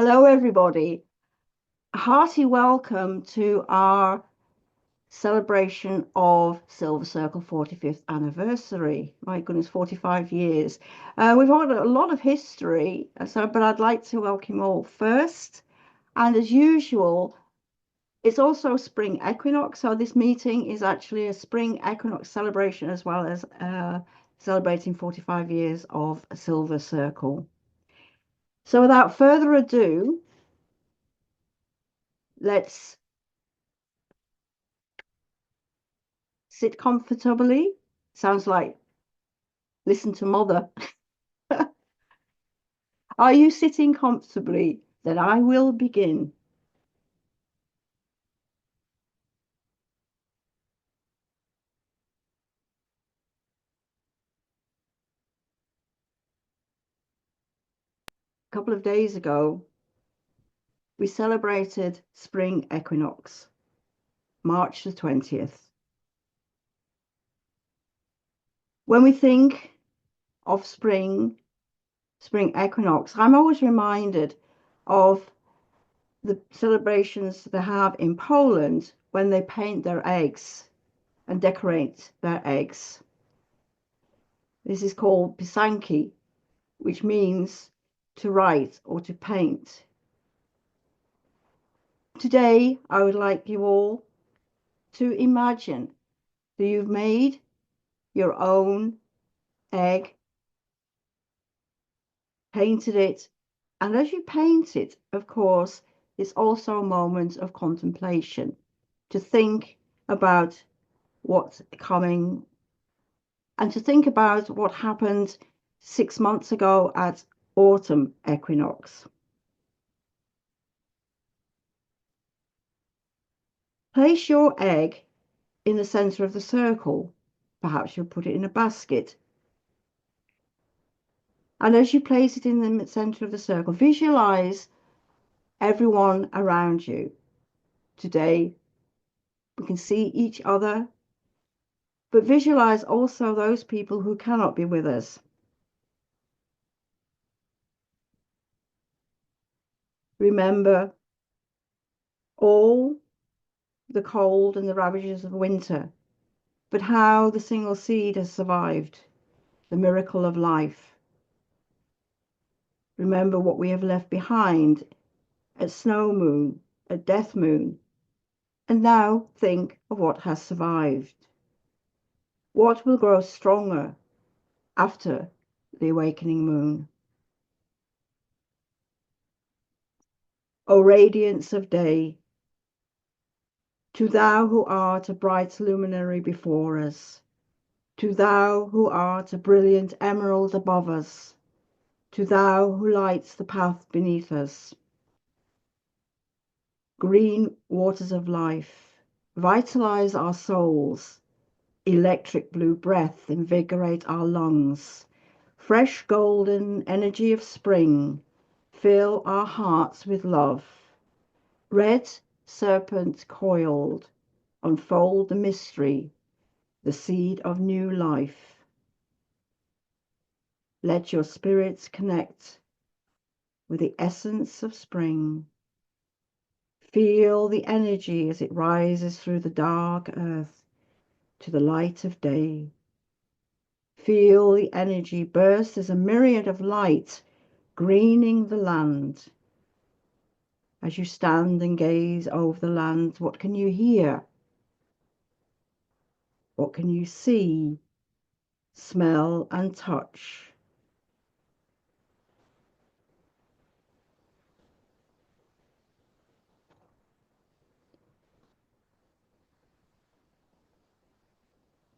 Hello, everybody. A hearty welcome to our celebration of Silver Circle 45th anniversary. My goodness, 45 years. We've had a lot of history, but I'd like to welcome you all first. And as usual, it's also Spring Equinox. So this meeting is actually a Spring Equinox celebration as well as celebrating 45 years of Silver Circle. So without further ado, let's sit comfortably. Sounds like listen to mother. Are you sitting comfortably? Then I will begin. A couple of days ago, we celebrated Spring Equinox, March the 20th. When we think of Spring Equinox, I'm always reminded of the celebrations they have in Poland when they paint their eggs and decorate their eggs. This is called pisanki, which means to write or to paint. Today, I would like you all to imagine that you've made your own egg, painted it, and as you paint it, of course, it's also a moment of contemplation to think about what's coming and to think about what happened 6 months ago at autumn equinox. Place your egg in the center of the circle. Perhaps you'll put it in a basket. And as you place it in the center of the circle, visualize everyone around you. Today, we can see each other, but visualize also those people who cannot be with us. Remember all the cold and the ravages of winter, but how the single seed has survived, the miracle of life. Remember what we have left behind at snow moon, at death moon, and now think of what has survived. What will grow stronger after the awakening moon? O radiance of day, to thou who art a bright luminary before us, to thou who art a brilliant emerald above us, to thou who lights the path beneath us. Green waters of life, vitalize our souls. Electric blue breath, invigorate our lungs. Fresh golden energy of spring, fill our hearts with love. Red serpent coiled, unfold the mystery, the seed of new life. Let your spirits connect with the essence of spring. Feel the energy as it rises through the dark earth to the light of day. Feel the energy burst as a myriad of light greening the land. As you stand and gaze over the land, what can you hear? What can you see, smell, and touch?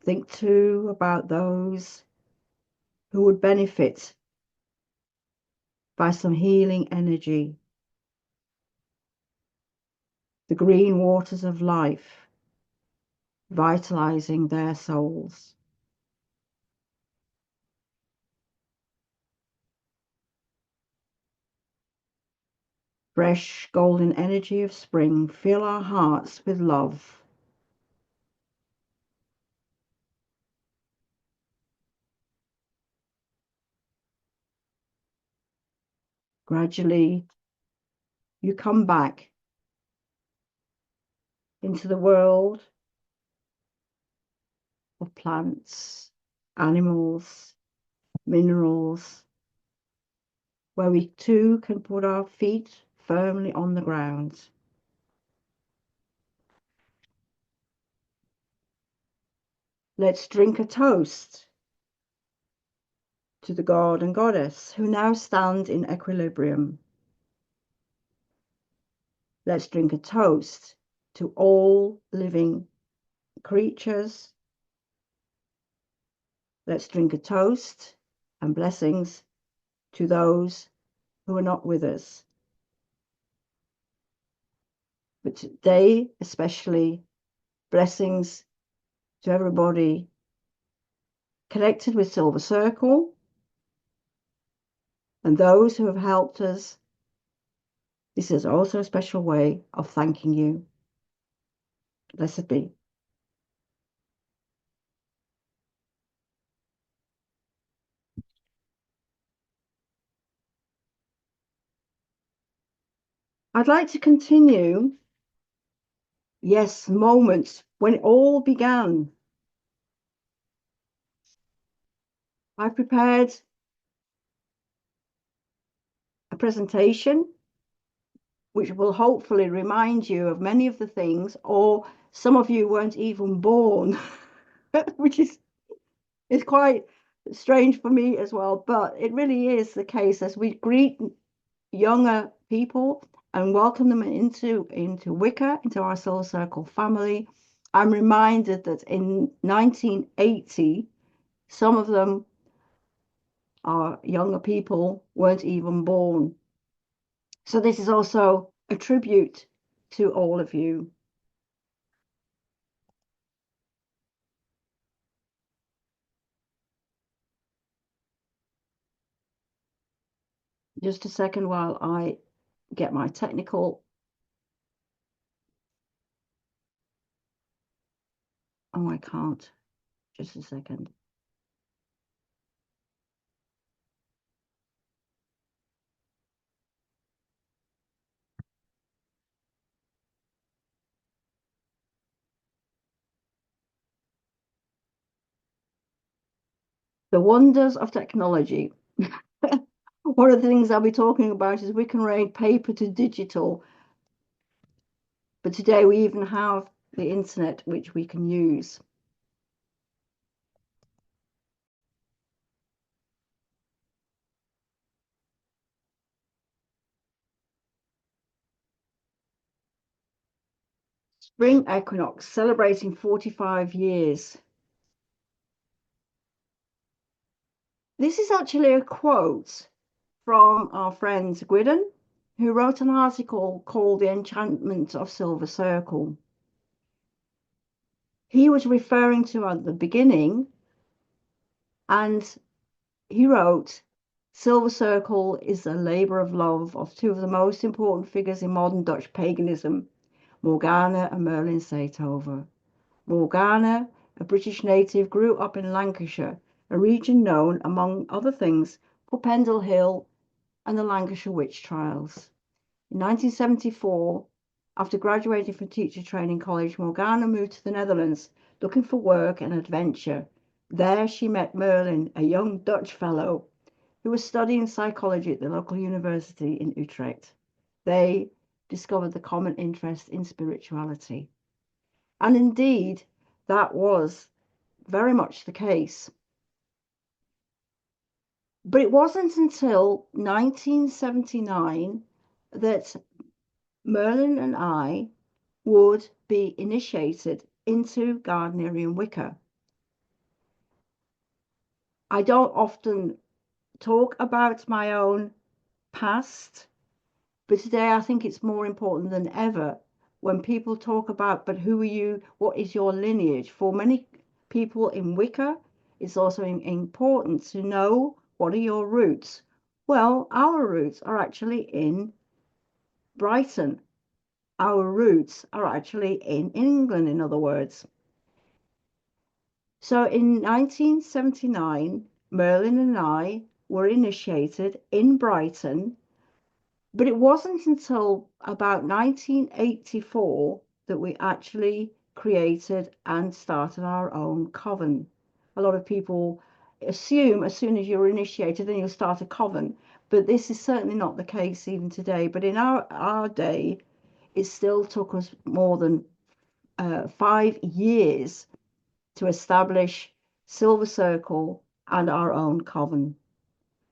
Think too about those who would benefit by some healing energy, the green waters of life, vitalizing their souls. Fresh golden energy of spring, fill our hearts with love. Gradually you come back into the world of plants, animals, minerals, where we too can put our feet firmly on the ground. Let's drink a toast to the god and goddess who now stand in equilibrium. Let's drink a toast to all living creatures. Let's drink a toast and blessings to those who are not with us. But today, especially, blessings to everybody connected with Silver Circle and those who have helped us. This is also a special way of thanking you. Blessed be. I'd like to continue, yes, moments when it all began. I prepared a presentation which will hopefully remind you of many of the things, or some of you weren't even born, which is quite strange for me as well. But it really is the case as we greet younger people and welcome them into Wicca, into our Soul Circle family. I'm reminded that in 1980, some of them, our younger people, weren't even born. So this is also a tribute to all of you. Just a second while I get my technical. Oh, I can't. Just a second. The wonders of technology. One of the things I'll be talking about is Wiccan Rede paper to digital. But today we even have the internet which we can use. Spring Equinox, celebrating 45 years. This is actually a quote from our friend Gwiddon, who wrote an article called The Enchantment of Silver Circle. He was referring to at the beginning, and he wrote, Silver Circle is a labour of love of two of the most important figures in modern Dutch paganism, Morgana and Merlin Sythove. Morgana, a British native, grew up in Lancashire, a region known, among other things, for Pendle Hill and the Lancashire witch trials. In 1974, after graduating from teacher training college, Morgana moved to the Netherlands, looking for work and adventure. There she met Merlin, a young Dutch fellow who was studying psychology at the local university in Utrecht. They discovered the common interest in spirituality. And indeed, that was very much the case. But it wasn't until 1979 that Merlin and I would be initiated into Gardnerian Wicca. I don't often talk about my own past, but today I think it's more important than ever when people talk about, but who are you? What is your lineage? For many people in Wicca, it's also important to know what are your roots. Well, our roots are actually in Brighton. Our roots are actually in England, in other words. So in 1979, Merlin and I were initiated in Brighton But it wasn't until about 1984 that we actually created and started our own coven. A lot of people assume as soon as you're initiated, then you'll start a coven. But this is certainly not the case even today. But in our day, it still took us more than 5 years to establish Silver Circle and our own coven.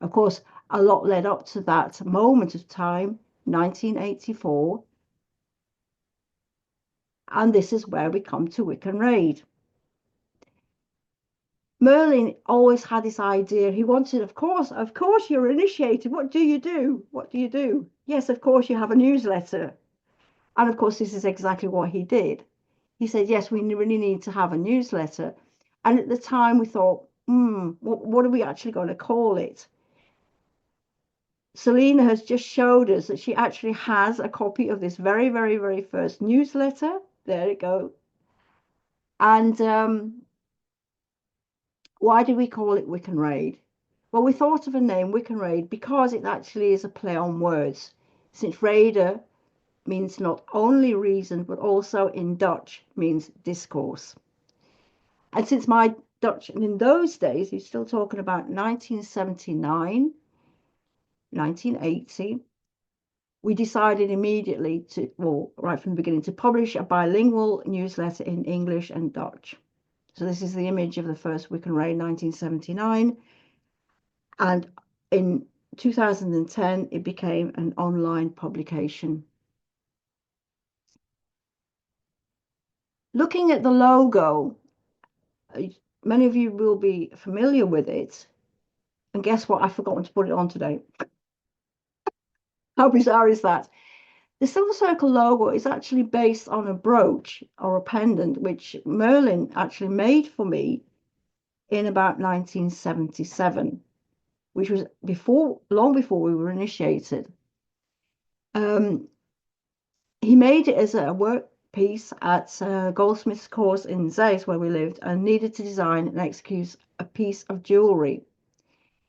Of course, a lot led up to that moment of time, 1984, and this is where we come to Wiccan Rede. Merlin always had this idea. He wanted, of course, you're initiated. What do you do? What do you do? Yes, of course, you have a newsletter. And of course, this is exactly what he did. He said, yes, we really need to have a newsletter. And at the time, we thought, what are we actually going to call it? Selena has just showed us that she actually has a copy of this very, very, very first newsletter. There it go. And why did we call it Wiccan Rede? Well, we thought of a name, Wiccan Rede, because it actually is a play on words, since Rede means not only reason, but also in Dutch means discourse. And since my Dutch, in those days, he's still talking about 1979, 1980, we decided immediately to, well, right from the beginning, to publish a bilingual newsletter in English and Dutch. So this is the image of the first Wiccan Rede, 1979. And in 2010, it became an online publication. Looking at the logo, many of you will be familiar with it. And guess what? I've forgotten to put it on today. How bizarre is that? The Silver Circle logo is actually based on a brooch or a pendant, which Merlin actually made for me in about 1977, which was long before we were initiated. He made it as a work piece at Goldsmiths course in Zeist, where we lived, and needed to design and execute a piece of jewellery.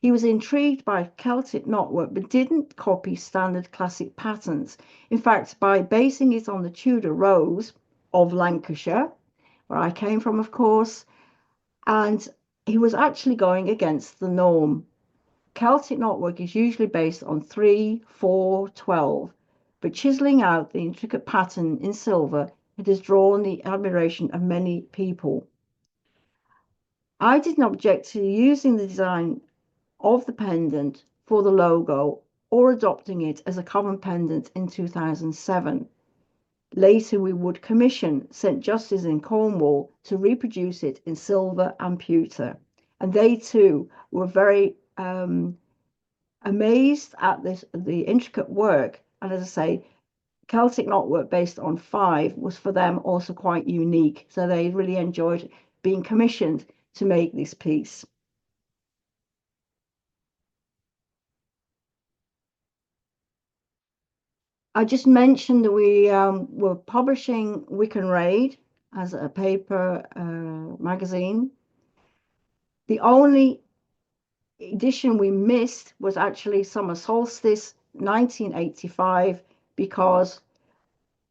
He was intrigued by Celtic knotwork, but didn't copy standard classic patterns. In fact, by basing it on the Tudor rose of Lancashire, where I came from, of course, and he was actually going against the norm. Celtic knotwork is usually based on 3, 4, 12, but chiseling out the intricate pattern in silver, it has drawn the admiration of many people. I didn't object to using the design of the pendant for the logo or adopting it as a common pendant in 2007. Later, we would commission St. Justice in Cornwall to reproduce it in silver and pewter. And they too were very amazed at the intricate work. And as I say, Celtic knotwork based on 5 was for them also quite unique. So they really enjoyed being commissioned to make this piece. I just mentioned that we were publishing Wiccan Rede as a paper magazine. The only edition we missed was actually Summer Solstice 1985 because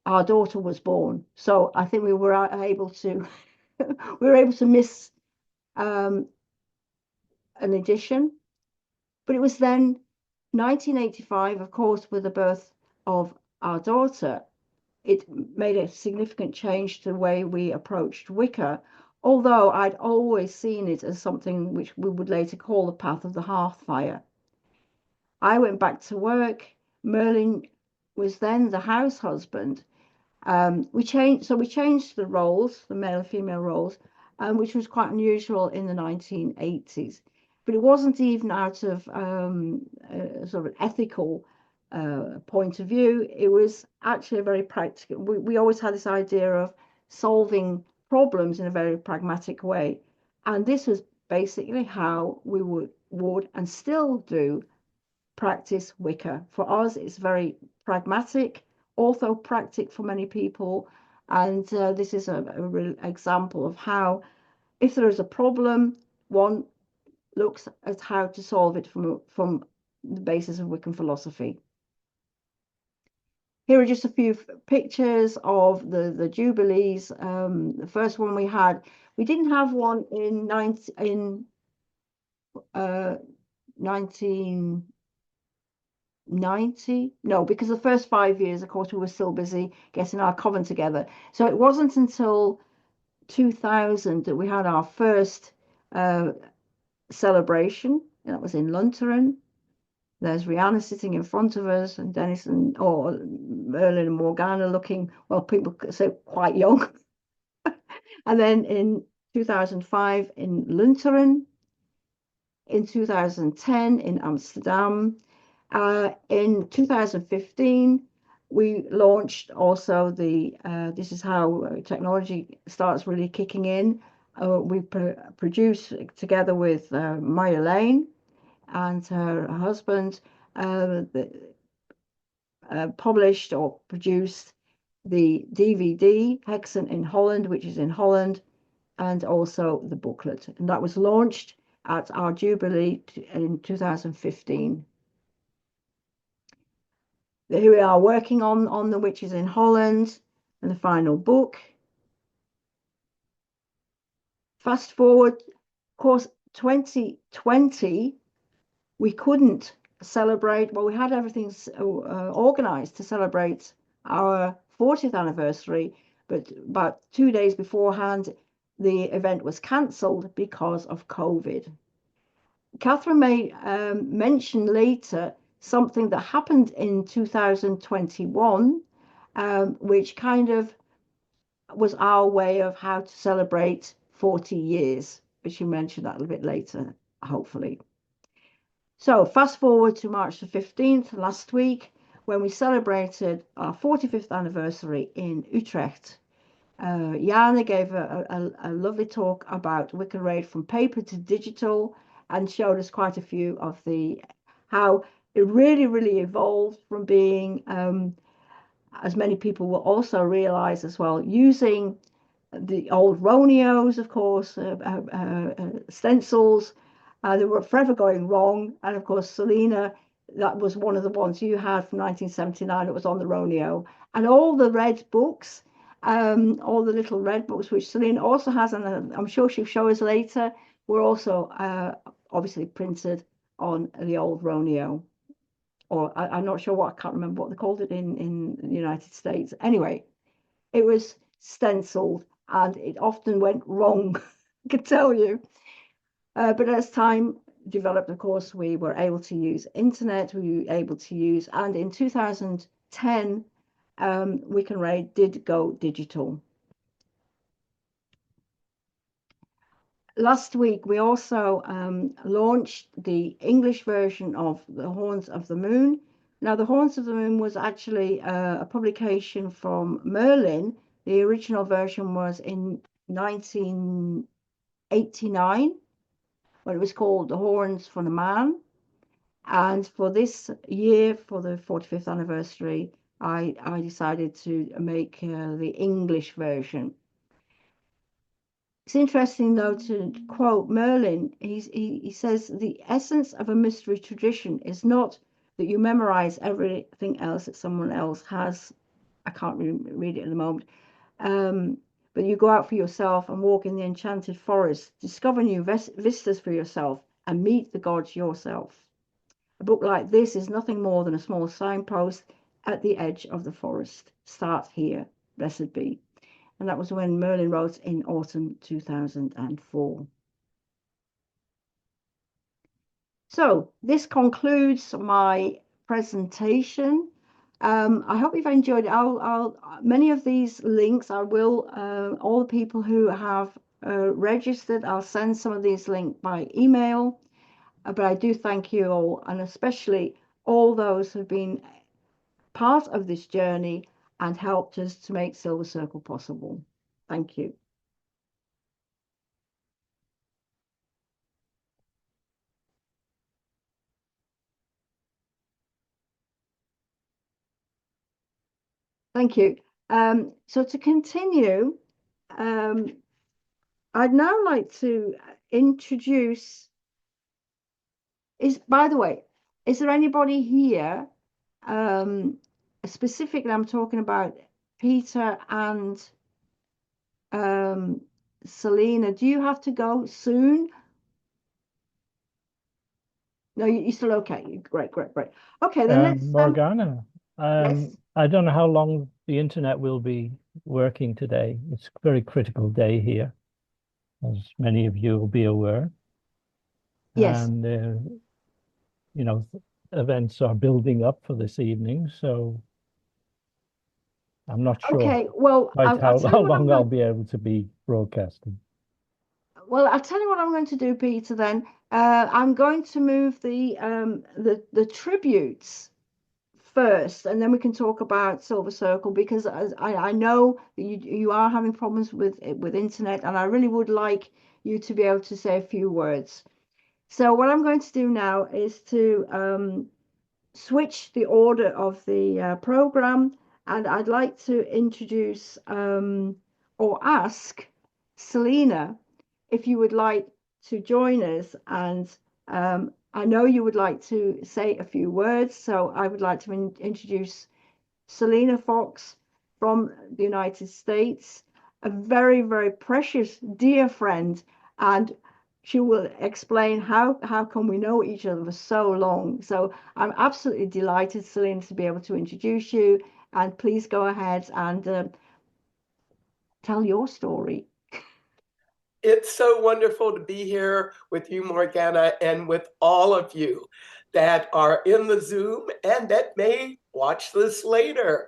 our daughter was born. So I think we were able to we were able to miss an edition. But it was then 1985, of course, with the birth of our daughter, it made a significant change to the way we approached Wicca, although I'd always seen it as something which we would later call the path of the hearthfire. I went back to work. Merlin was then the house husband. We changed the roles, the male and female roles, which was quite unusual in the 1980s. But it wasn't even out of sort of an ethical point of view. It was actually a very practical. We always had this idea of solving problems in a very pragmatic way, and this was basically how we would and still do practice Wicca. For us, it's very pragmatic, orthopractic for many people, and this is a real example of how, if there is a problem, one looks at how to solve it from the basis of Wiccan philosophy. Here are just a few pictures of the Jubilees. The first one we had, we didn't have one in 1990. No, because the first 5 years, of course, we were still busy getting our coven together. So it wasn't until 2000 that we had our first uh, celebration. That was in Lunteran. There's Rihanna sitting in front of us, and Dennis or Merlin Morgana looking, well, people could say quite young. And then in 2005 in Lunteren, in 2010 in Amsterdam, in 2015 we launched also this is how technology starts really kicking in. We produced together with Maya Lane and her husband, published or produced the DVD Hexen in Holland, which is in Holland, and also the booklet. And that was launched at our Jubilee in 2015. Here we are working on the witches in Holland and the final book. Fast forward, of course, 2020, we couldn't celebrate. Well, we had everything organized to celebrate our 40th anniversary, but about 2 days beforehand, the event was cancelled because of COVID. Catherine may mention later something that happened in 2021, which kind of was our way of how to celebrate 40 years, but she mentioned that a little bit later, hopefully. So fast forward to March the 15th, last week, when we celebrated our 45th anniversary in Utrecht. Jana gave a lovely talk about Wiccan Rede from paper to digital and showed us quite a few of how it really evolved from being, as many people will also realize as well, using the old Ronios, of course, stencils. They were forever going wrong. And of course, Selena, that was one of the ones you had from 1979. It was on the Ronio. And all the red books, all the little red books, which Selena also has, and I'm sure she'll show us later, were also obviously printed on the old Ronio. Or I'm not sure what, I can't remember what they called it in the United States. Anyway, it was stenciled and it often went wrong, I can tell you. But as time developed, of course, we were able to use internet, we were able to use, and in 2010, Wiccan Rede did go digital. Last week, we also launched the English version of The Horns of the Moon. Now, The Horns of the Moon was actually a publication from Merlin. The original version was in 1989, when it was called The Horns for the Man. And for this year, for the 45th anniversary, I decided to make the English version. It's interesting, though, to quote Merlin. He says, the essence of a mystery tradition is not that you memorize everything else that someone else has. I can't read it at the moment. But you go out for yourself and walk in the enchanted forest, discover new vistas for yourself, and meet the gods yourself. A book like this is nothing more than a small signpost at the edge of the forest. Start here, blessed be. And that was when Merlin wrote in autumn 2004. So this concludes my presentation. I hope you've enjoyed it. Many of these links, I will, all the people who have registered, I'll send some of these links by email. But I do thank you all, and especially all those who've been part of this journey and helped us to make Silver Circle possible. Thank you. Thank you. So to continue, I'd now like to introduce, by the way, is there anybody here specifically, I'm talking about Peter and Selena. Do you have to go soon? No, you're still okay. Great, great, great. Okay, then let's Morgana, yes. I don't know how long the internet will be working today. It's a very critical day here, as many of you will be aware. Yes. And, you know, events are building up for this evening, so I'm not sure Okay. Well, quite I'll tell how you what I'm long I'll going. be able to be broadcasting. Well, I'll tell you what I'm going to do, Peter. Then I'm going to move the tributes first, and then we can talk about Silver Circle because as I know that you are having problems with internet, and I really would like you to be able to say a few words. So what I'm going to do now is to switch the order of the program, and I'd like to introduce or ask Selena if you would like to join us. And I know you would like to say a few words, so I would like to introduce Selena Fox from the United States, a very, very precious, dear friend, and she will explain how come we know each other for so long. So I'm absolutely delighted, Selena, to be able to introduce you. And please go ahead and tell your story. It's so wonderful to be here with you, Morgana, and with all of you that are in the Zoom and that may watch this later.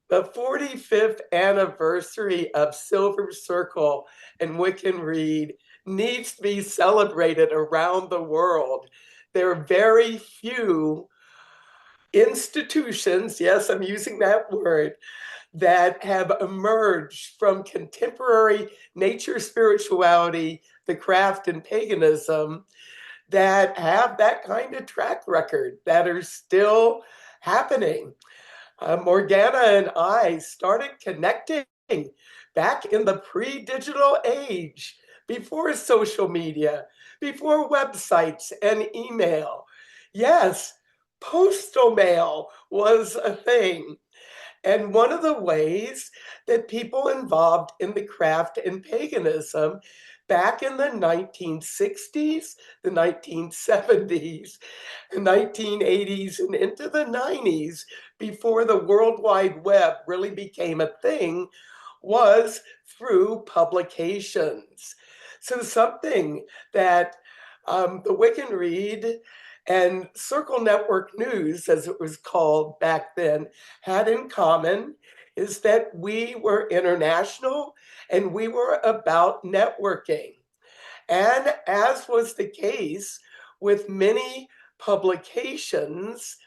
The 45th anniversary of Silver Circle and Wiccan Rede needs to be celebrated around the world. There are very few institutions, yes, I'm using that word, that have emerged from contemporary nature spirituality, the craft, and paganism that have that kind of track record that are still happening. Morgana and I started connecting back in the pre-digital age, before social media, before websites and email. Yes, postal mail was a thing. And one of the ways that people involved in the craft and paganism back in the 1960s, the 1970s, the 1980s, and into the 90s, before the World Wide Web really became a thing, was through publications. So something that the Wiccan Rede and Circle Network News, as it was called back then, had in common is that we were international and we were about networking. And as was the case with many publications,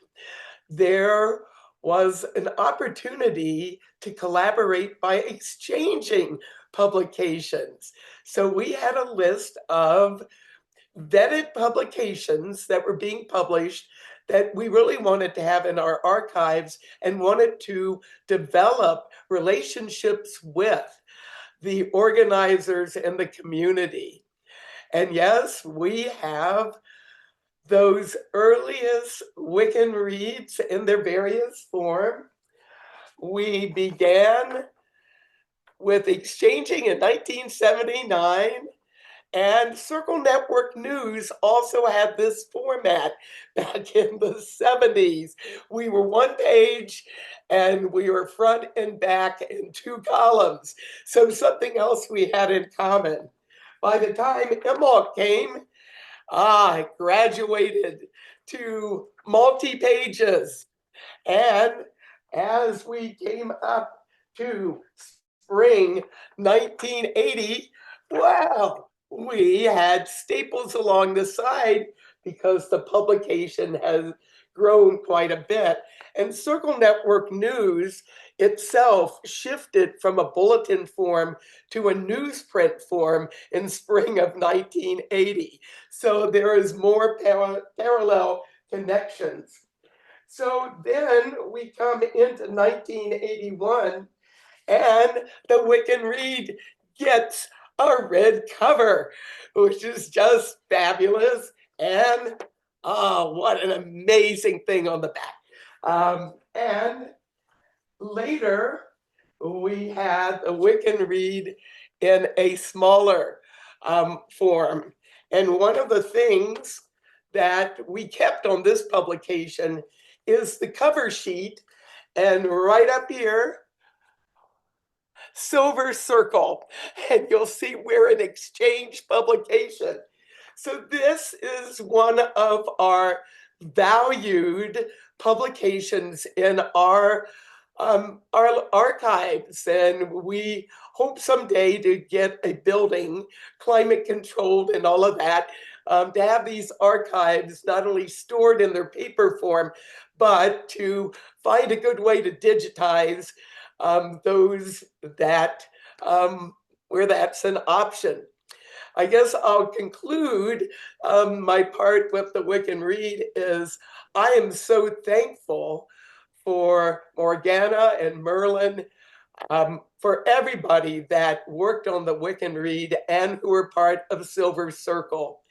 there was an opportunity to collaborate by exchanging publications. So we had a list of vetted publications that were being published that we really wanted to have in our archives and wanted to develop relationships with the organizers and the community. And yes, we have those earliest Wiccan Redes in their various form. We began with exchanging in 1979. And Circle Network News also had this format back in the 70s. We were one page and we were front and back in two columns. So something else we had in common. By the time Imbolc came, I graduated to multi-pages. And as we came up to spring 1980, wow, we had staples along the side because the publication has grown quite a bit. And Circle Network News itself shifted from a bulletin form to a newsprint form in spring of 1980. So there is more parallel connections. So then we come into 1981 and the Wiccan Rede gets a red cover, which is just fabulous. And oh, what an amazing thing on the back. And later, we had the Wiccan Rede in a smaller form. And one of the things that we kept on this publication is the cover sheet. And right up here, silver circle, and you'll see we're an exchange publication. So this is one of our valued publications in our archives, and we hope someday to get a building, climate controlled and all of that, to have these archives not only stored in their paper form, but to find a good way to digitize those that where that's an option. I guess I'll conclude my part with the Wiccan Rede is I am so thankful for Morgana and Merlin, for everybody that worked on the Wiccan Rede and who were part of Silver Circle.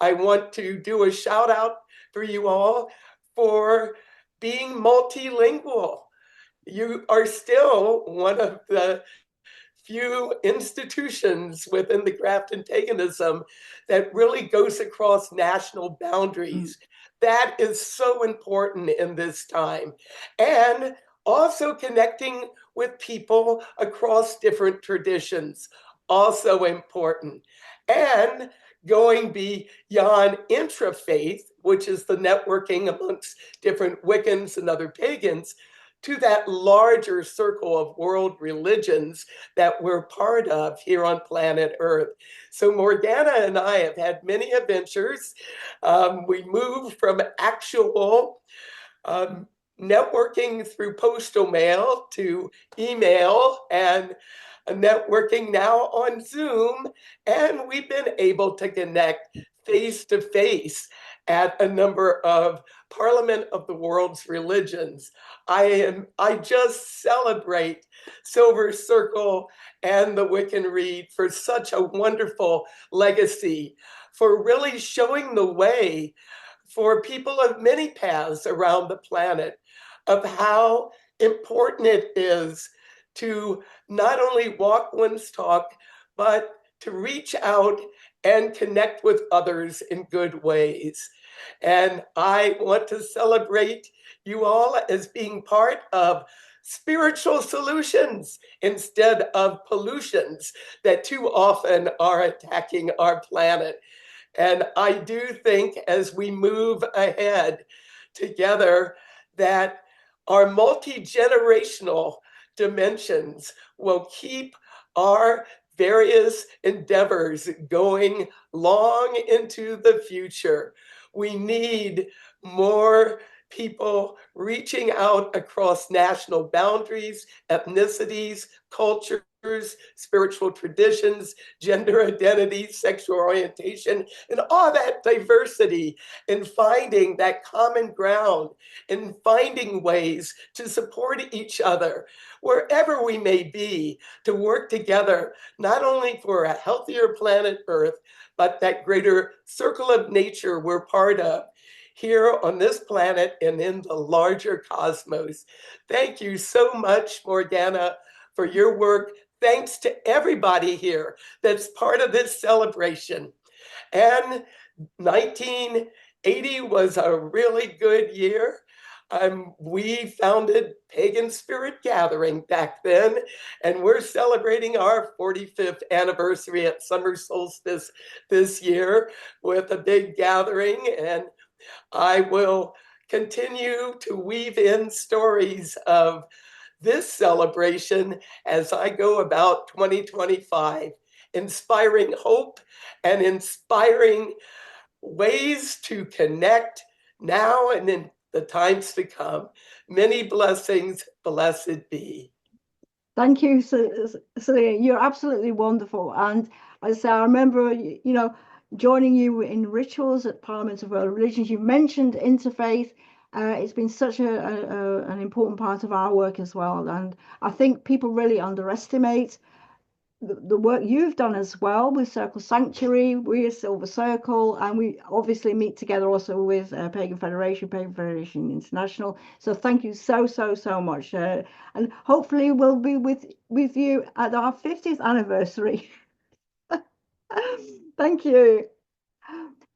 I want to do a shout out for you all for being multilingual. You are still one of the few institutions within the craft and paganism that really goes across national boundaries. That is so important in this time. And also connecting with people across different traditions, also important. And going beyond intrafaith, which is the networking amongst different Wiccans and other pagans, to that larger circle of world religions that we're part of here on planet Earth. So Morgana and I have had many adventures. We moved from actual networking through postal mail to email and networking now on Zoom. And we've been able to connect face to face at a number of Parliament of the World's Religions. I just celebrate Silver Circle and the Wiccan Rede for such a wonderful legacy, for really showing the way for people of many paths around the planet of how important it is to not only walk one's talk, but to reach out and connect with others in good ways. And I want to celebrate you all as being part of spiritual solutions instead of pollutions that too often are attacking our planet. And I do think as we move ahead together that our multi-generational dimensions will keep our various endeavors going long into the future. We need more people reaching out across national boundaries, ethnicities, cultures, spiritual traditions, gender identity, sexual orientation, and all that diversity, and finding that common ground and finding ways to support each other wherever we may be, to work together, not only for a healthier planet Earth, but that greater circle of nature we're part of here on this planet and in the larger cosmos. Thank you so much, Morgana, for your work. Thanks to everybody here that's part of this celebration. And 1980 was a really good year. We founded Pagan Spirit Gathering back then, and we're celebrating our 45th anniversary at summer solstice this year with a big gathering. And I will continue to weave in stories of this celebration as I go about 2025, inspiring hope and inspiring ways to connect now and in the times to come. Many blessings, blessed be. Thank you, Celia. You're absolutely wonderful. And as I say, I remember, joining you in rituals at Parliament of World Religions. You mentioned interfaith. It's been such an important part of our work as well. And I think people really underestimate the work you've done as well with Circle Sanctuary, we're Silver Circle, and we obviously meet together also with Pagan Federation International. So thank you so much, and hopefully we'll be with you at our 50th anniversary. Thank you.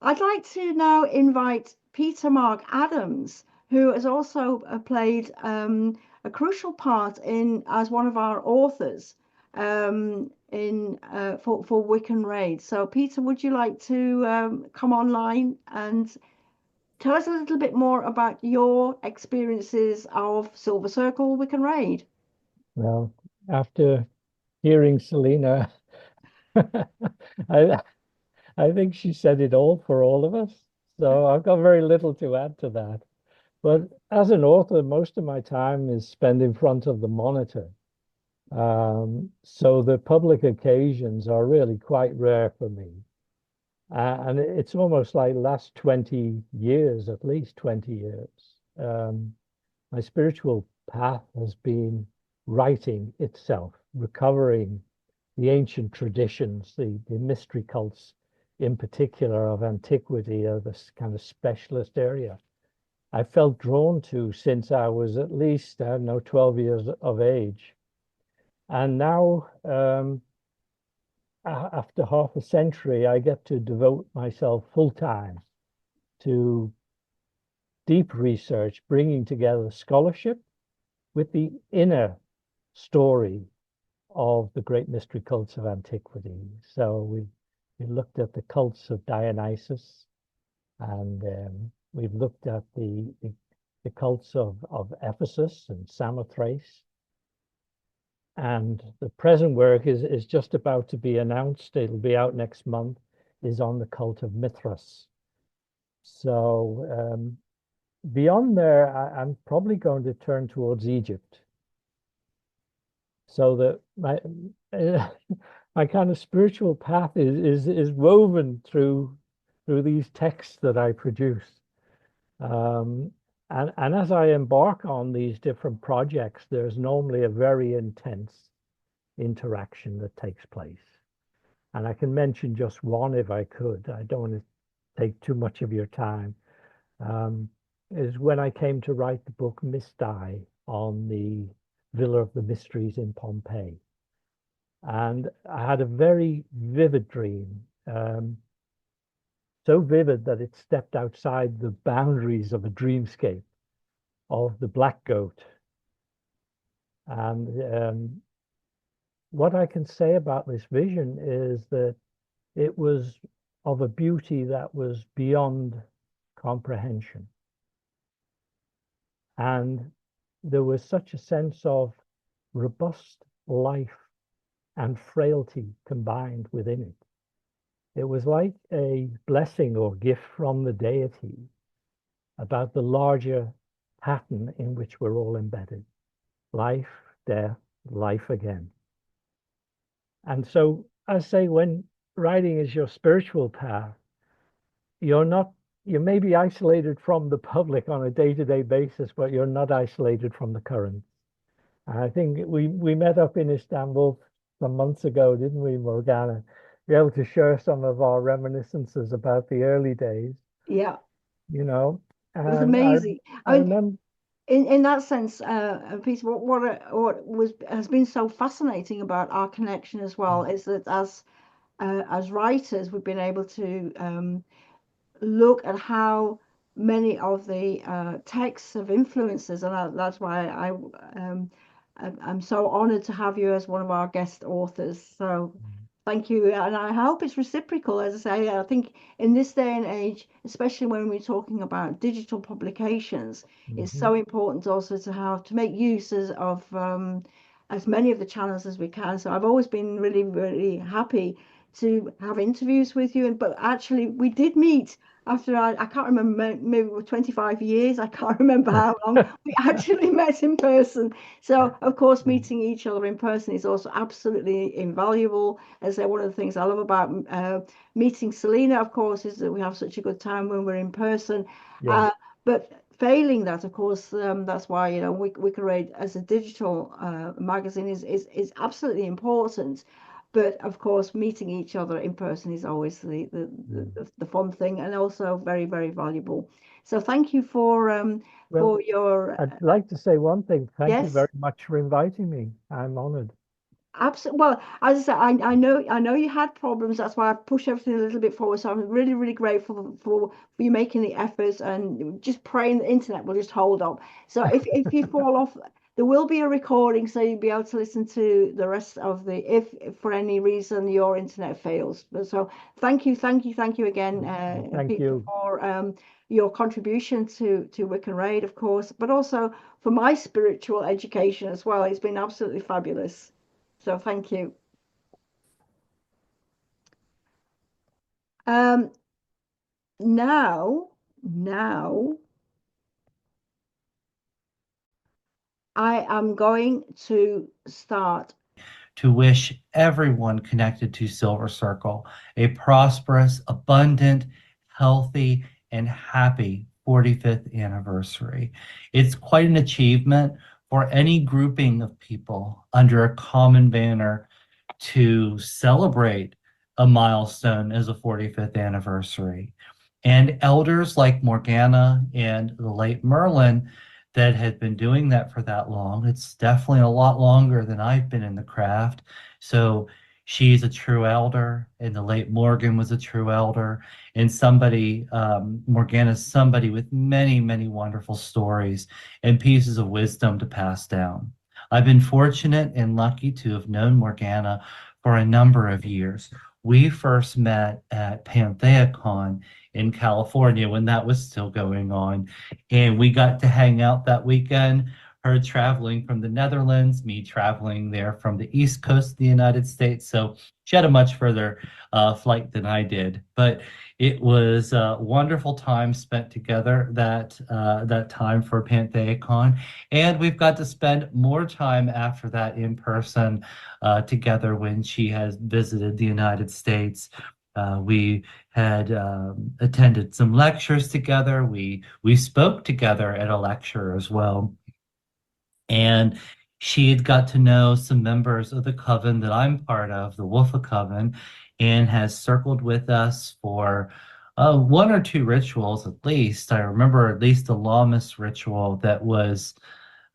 I'd like to now invite Peter Mark Adams, who has also played a crucial part in as one of our authors in for Wiccan Rede. So, Peter, would you like to come online and tell us a little bit more about your experiences of Silver Circle Wiccan Rede? Well, after hearing Selena, I I think she said it all for all of us. So I've got very little to add to that. But as an author, most of my time is spent in front of the monitor. So the public occasions are really quite rare for me. And it's almost like last 20 years, at least 20 years. My spiritual path has been writing itself, recovering the ancient traditions, the mystery cults in particular of antiquity, are this kind of specialist area I felt drawn to since I was at least, I don't know, 12 years of age. And now, after half a century, I get to devote myself full time to deep research, bringing together scholarship with the inner story of the great mystery cults of antiquity. So we looked at the cults of Dionysus, and we've looked at the cults of Ephesus and Samothrace. And the present work is just about to be announced. It'll be out next month, is on the cult of Mithras. So beyond there, I'm probably going to turn towards Egypt. So that my kind of spiritual path is woven through these texts that I produce. And as I embark on these different projects, there's normally a very intense interaction that takes place. And I can mention just one if I could. I don't want to take too much of your time. Is when I came to write the book Misdai on the Villa of the Mysteries in Pompeii. And I had a very vivid dream, so vivid that it stepped outside the boundaries of a dreamscape of the black goat. And what I can say about this vision is that it was of a beauty that was beyond comprehension. And there was such a sense of robust life and frailty combined within it. It was like a blessing or gift from the deity about the larger pattern in which we're all embedded. Life, death, life again. And so I say, when writing is your spiritual path, you may be isolated from the public on a day-to-day basis, but you're not isolated from the currents. And I think we met up in Istanbul some months ago, didn't we, Morgana? Be able to share some of our reminiscences about the early days. Yeah, you know. it was And amazing. I remember. In that sense, Peter, what has been so fascinating about our connection as well is that as writers, we've been able to look at how many of the texts have influences, and that's why I'm so honored to have you as one of our guest authors. So thank you, and I hope it's reciprocal. As I say, I think in this day and age, especially when we're talking about digital publications, it's so important also to make use of as many of the channels as we can. So I've always been really happy to have interviews with you, but actually we did meet after I can't remember, maybe 25 years, I can't remember how long we actually met in person. So of course meeting each other in person is also absolutely invaluable. As one of the things I love about meeting Selena, of course, is that we have such a good time when we're in person. But failing that, of course, that's why Wiccan Rede as a digital magazine is absolutely important. But of course, meeting each other in person is always the fun thing, and also very, very valuable. So thank you Well, for your I'd like to say one thing. Thank you yes. very much for inviting me. I'm honored. Absolutely. Well, as I said, I know you had problems. That's why I pushed everything a little bit forward. So I'm really, really grateful for you making the efforts and just praying the internet will just hold up. So if you fall off, there will be a recording, so you'll be able to listen to the rest of the if for any reason your internet fails. So thank you again, Thank Peter, you. for your contribution to Wiccan Rede, of course, but also for my spiritual education as well. It's been absolutely fabulous. So thank you. Um, now I am going to start. To wish everyone connected to Silver Circle a prosperous, abundant, healthy, and happy 45th anniversary. It's quite an achievement for any grouping of people under a common banner to celebrate a milestone as a 45th anniversary. And elders like Morgana and the late Merlin that had been doing that for that long. It's definitely a lot longer than I've been in the craft. So she's a true elder, and the late Morgan was a true elder, and somebody, Morgana's somebody with many, many wonderful stories and pieces of wisdom to pass down. I've been fortunate and lucky to have known Morgana for a number of years. We first met at PantheaCon in California when that was still going on. And we got to hang out that weekend, her traveling from the Netherlands, me traveling there from the East Coast of the United States. So she had a much further flight than I did. But it was a wonderful time spent together that time for PantheaCon. And we've got to spend more time after that in person together when she has visited the United States. We had attended some lectures together. We spoke together at a lecture as well. And she had got to know some members of the coven that I'm part of, the Woofa Coven, and has circled with us for one or two rituals at least. I remember at least a Lammas ritual that was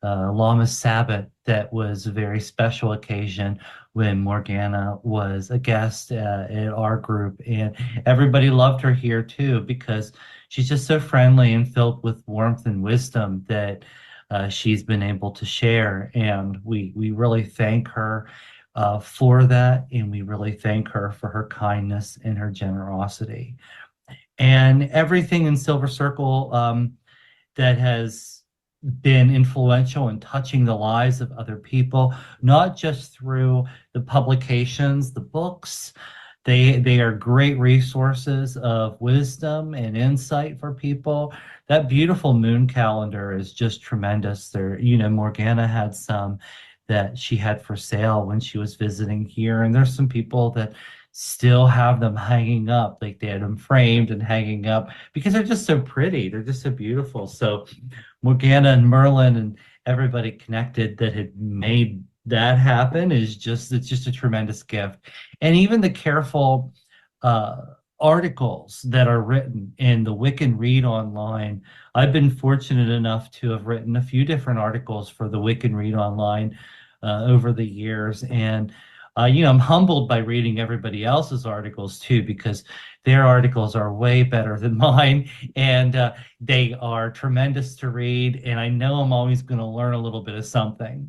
Lammas Sabbath that was a very special occasion when Morgana was a guest at our group. And everybody loved her here too because she's just so friendly and filled with warmth and wisdom that she's been able to share. And we really thank her for that. And we really thank her for her kindness and her generosity. And everything in Silver Circle that has been influential in touching the lives of other people, not just through the publications, the books. They are great resources of wisdom and insight for people. That beautiful moon calendar is just tremendous. There, Morgana had some that she had for sale when she was visiting here, and there's some people that still have them hanging up, like they had them framed and hanging up because they're just so pretty. They're just so beautiful. So Morgana and Merlin and everybody connected that had made that happen it's just a tremendous gift. And even the careful articles that are written in the Wiccan Rede online. I've been fortunate enough to have written a few different articles for the Wiccan Rede online over the years. And I'm humbled by reading everybody else's articles too, because their articles are way better than mine. And they are tremendous to read, and I know I'm always going to learn a little bit of something.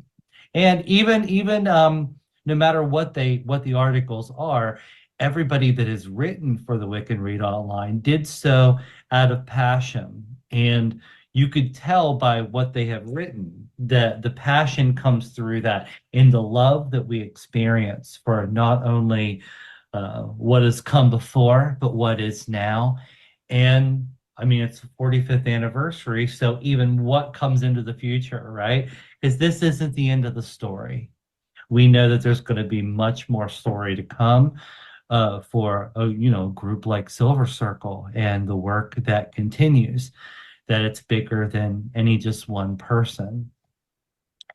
And even no matter what the articles are, everybody that has written for the Wiccan Rede Online did so out of passion. And you could tell by what they have written that the passion comes through that in the love that we experience for not only what has come before, but what is now. And I mean, it's the 45th anniversary, so even what comes into the future, right? Because this isn't the end of the story. We know that there's going to be much more story to come for a group like Silver Circle and the work that continues. That it's bigger than any just one person.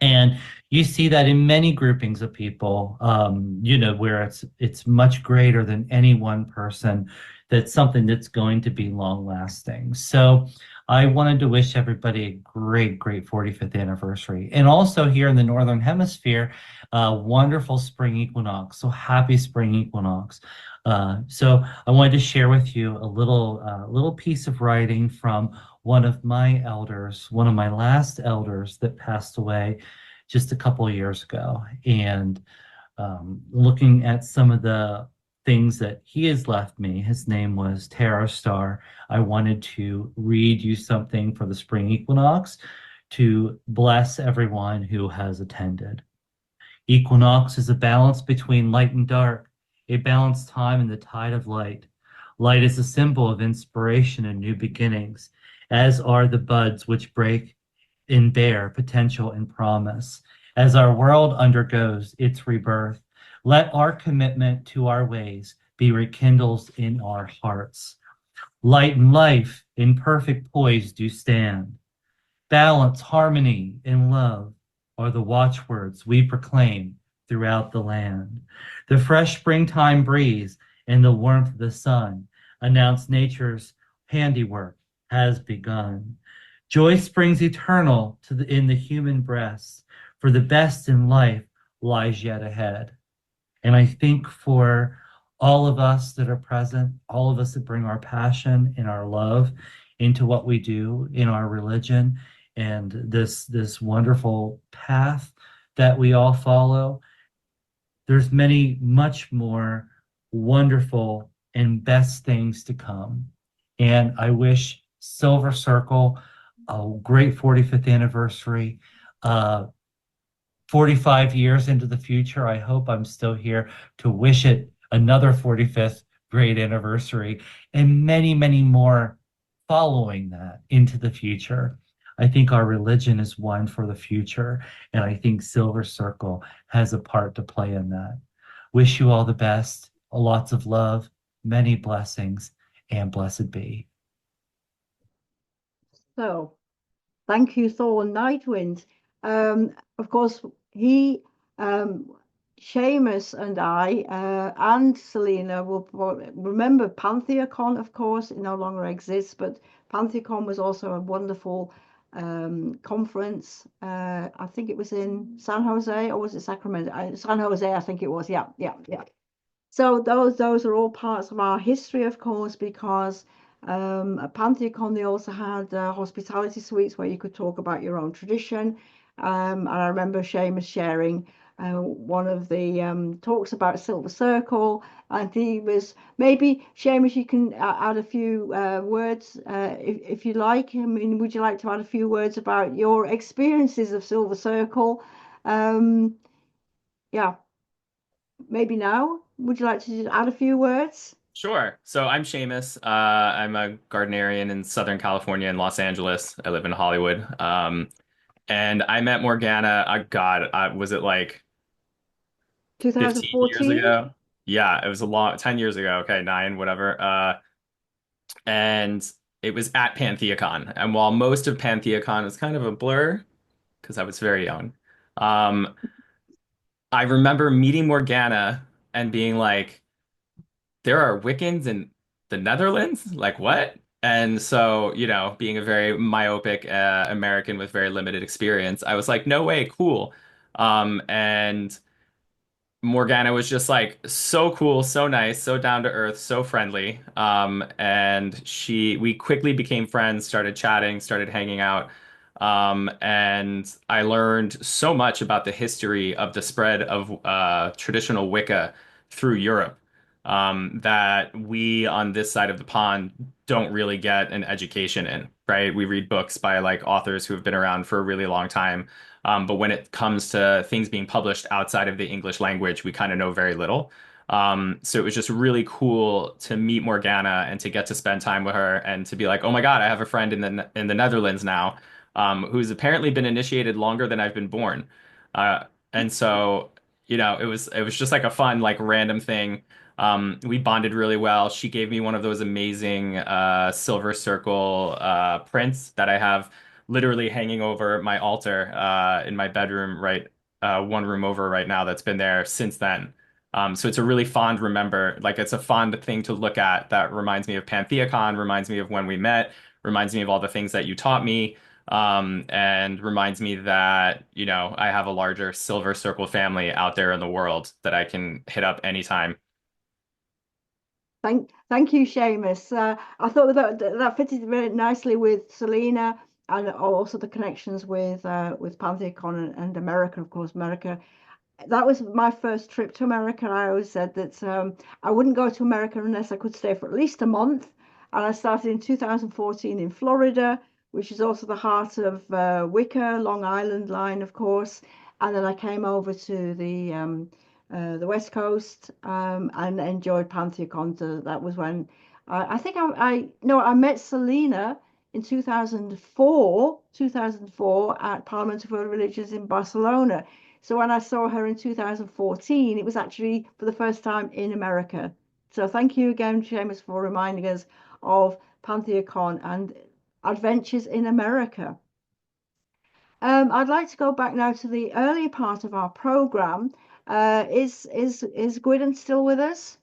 And you see that in many groupings of people, where it's much greater than any one person. That's something that's going to be long lasting. So I wanted to wish everybody a great, great 45th anniversary. And also here in the Northern Hemisphere, wonderful spring equinox. So happy spring equinox. So I wanted to share with you a little piece of writing from one of my elders, one of my last elders that passed away just a couple of years ago. And looking at some of the things that he has left me, his name was Terra Star. I wanted to read you something for the spring equinox to bless everyone who has attended. Equinox is a balance between light and dark, a balanced time in the tide of light. Light is a symbol of inspiration and new beginnings, as are the buds which break and bear potential and promise. As our world undergoes its rebirth, let our commitment to our ways be rekindled in our hearts. Light and life in perfect poise do stand. Balance, harmony, and love are the watchwords we proclaim throughout the land. The fresh springtime breeze and the warmth of the sun announce nature's handiwork has begun. Joy springs eternal in the human breast, for the best in life lies yet ahead. And I think for all of us that are present, all of us that bring our passion and our love into what we do in our religion and this wonderful path that we all follow, there's many much more wonderful and best things to come. And I wish Silver Circle a great 45th anniversary. 45 years into the future, I hope I'm still here to wish it another 45th great anniversary and many, many more following that into the future. I think our religion is one for the future, and I think Silver Circle has a part to play in that. Wish you all the best, lots of love, many blessings, and blessed be. So, thank you, Thorn Nightwind. Of course, he, Seamus, and I, and Selena will remember PantheaCon. Of course, it no longer exists, but PantheaCon was also a wonderful conference. I think it was in San Jose, or was it Sacramento? San Jose, I think it was. Yeah, yeah, yeah. So those are all parts of our history, of course, because at PantheaCon they also had hospitality suites where you could talk about your own tradition. And I remember Seamus sharing one of the talks about Silver Circle, and he was maybe Seamus. You can add a few words if you like. I mean, would you like to add a few words about your experiences of Silver Circle? Um, yeah, maybe now. Would you like to just add a few words? Sure. So I'm Seamus. I'm a gardenerian in Southern California in Los Angeles. I live in Hollywood. And I met Morgana, God, was it like 15 years 2014? ago? Yeah, it was a long, 10 years ago. Okay, nine, whatever. And it was at PantheaCon. And while most of PantheaCon was kind of a blur, because I was very young, um, I remember meeting Morgana and being like, there are Wiccans in the Netherlands? Like what? And so, being a very myopic American with very limited experience, I was like, no way, cool. And Morgana was just like so cool, so nice, so down to earth, so friendly. And we quickly became friends, started chatting, started hanging out. And I learned so much about the history of the spread of traditional Wicca through Europe, that we on this side of the pond don't really get an education in, right? We read books by like authors who have been around for a really long time. But when it comes to things being published outside of the English language, we kind of know very little. So it was just really cool to meet Morgana and to get to spend time with her and to be like, oh my God, I have a friend in the Netherlands now, who's apparently been initiated longer than I've been born. And so, it was just like a fun, like random thing. We bonded really well. She gave me one of those amazing Silver Circle prints that I have literally hanging over my altar in my bedroom, right, one room over right now. That's been there since then. So it's a really fond remember, like it's a fond thing to look at that reminds me of Pantheacon, reminds me of when we met, reminds me of all the things that you taught me, and reminds me that, I have a larger Silver Circle family out there in the world that I can hit up anytime. Thank you, Seamus. I thought that fitted very nicely with Selena and also the connections with Pantheon and America, of course. America, that was my first trip to America. I always said that I wouldn't go to America unless I could stay for at least a month. And I started in 2014 in Florida, which is also the heart of Wicca, Long Island line, of course. And then I came over to the West Coast and enjoyed Pantheon. So that was when I think I no, I met Selena in 2004 at Parliament of World Religions in Barcelona. So when I saw her in 2014, it was actually for the first time in America. So thank you again, Seamus, for reminding us of Pantheon and adventures in America. I'd like to go back now to the earlier part of our program. Is Gwiddon still with us?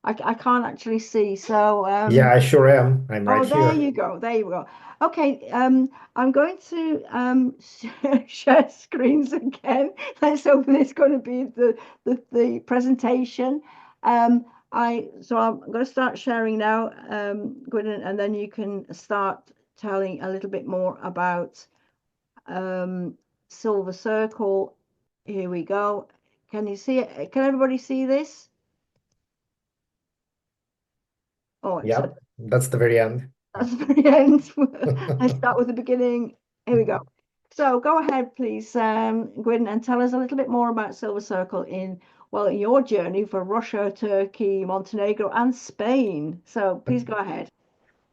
I can't actually see. So Yeah, I sure am. I'm right oh, there here. you go. There you go. Okay, I'm going to share screens again. Let's hope it's going to be the presentation. I'm going to start sharing now, Gwyneth, and then you can start telling a little bit more about Silver Circle. Here we go. Can you see it? Can everybody see this? Oh, Yep, that's the very end. that's the very end. Let's start with the beginning. Here we go. So go ahead, please, Gwyn, and tell us a little bit more about Silver Circle well, your journey for Russia, Turkey, Montenegro, and Spain. So please go ahead.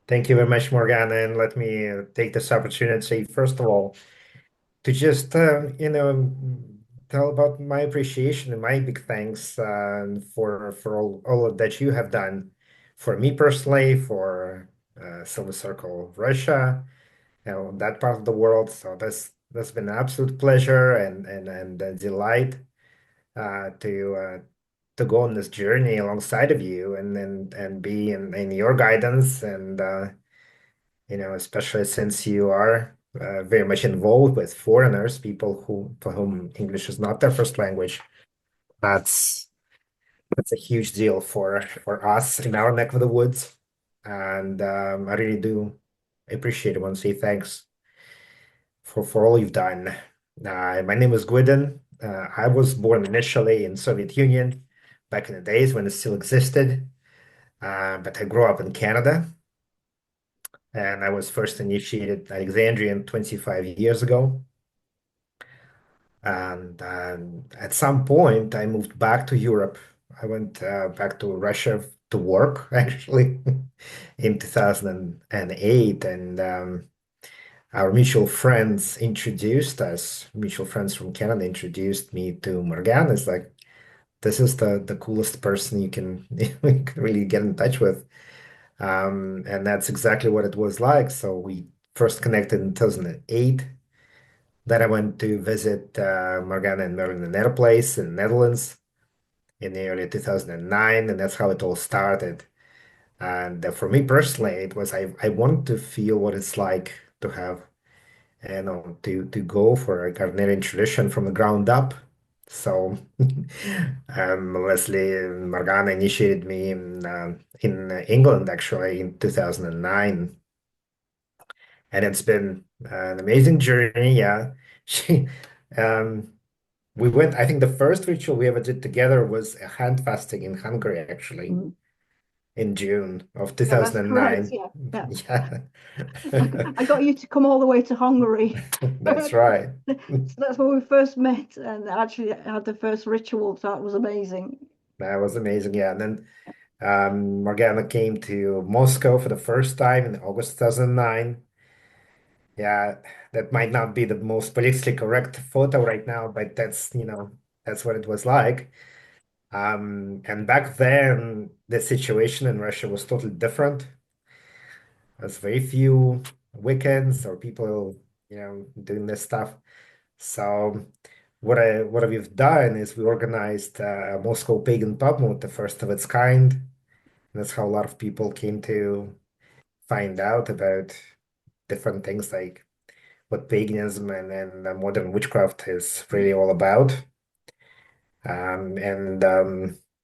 Thank you very much, Morgana, and let me take this opportunity to say, first of all, to just tell about my appreciation and my big thanks for all of that you have done for me personally, for Silver Circle Russia, that part of the world. So that's been an absolute pleasure and a delight to go on this journey alongside of you and be in your guidance and especially since you are very much involved with foreigners, people who for whom English is not their first language. That's that's a huge deal for us in our neck of the woods, and I really do appreciate it. I want to say thanks for all you've done. My name is Gwiddon. I was born initially in Soviet Union back in the days when it still existed, but I grew up in Canada. And I was first initiated Alexandrian 25 years ago. And at some point, I moved back to Europe. I went back to Russia to work, actually, in 2008. And our mutual friends introduced us, mutual friends from Canada introduced me to Morgana. It's like, this is the coolest person you can really get in touch with. And that's exactly what it was like. So we first connected in 2008. Then I went to visit Morgana and Merlin in their place in the Netherlands in the early 2009, and that's how it all started. And for me personally, it was I wanted to feel what it's like to have, to go for a Gardnerian tradition from the ground up. So Leslie and Morgana initiated me in England actually in 2009, and it's been an amazing journey. Yeah, she, um, we went. I think the first ritual we ever did together was a hand fasting in Hungary, actually, Mhm. in June of Yeah, that's correct. 2009. Yeah, yeah. Yeah, I got you to come all the way to Hungary. that's right. So that's when we first met and actually had the first ritual. So that was amazing. That was amazing. Yeah, and then Morgana came to Moscow for the first time in August 2009. Yeah, that might not be the most politically correct photo right now, but that's what it was like. And back then, the situation in Russia was totally different. There's very few Wiccans or people, doing this stuff. So what we've done is we organized a Moscow pagan pub mood, the first of its kind. And that's how a lot of people came to find out about different things like what paganism and modern witchcraft is really all about. And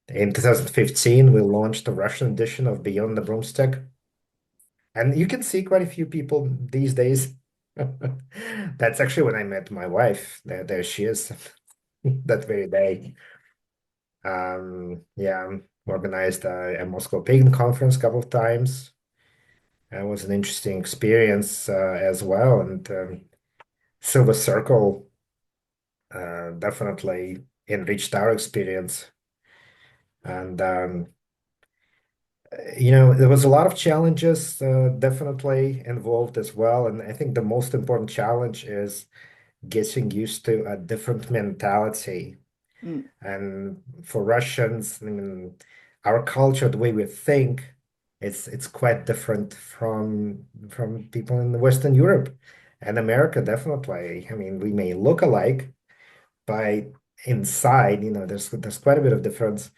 in 2015, we launched a Russian edition of Beyond the Broomstick. And you can see quite a few people these days. That's actually when I met my wife. There she is, that very day. Yeah, organized a Moscow Pagan conference a couple of times. It was an interesting experience as well. And Silver Circle definitely enriched our experience. And there was a lot of challenges definitely involved as well. And I think the most important challenge is getting used to a different mentality. Mm. And for Russians, I mean, our culture, the way we think, it's quite different from people in Western Europe and America, definitely. I mean, we may look alike, but inside, there's quite a bit of difference.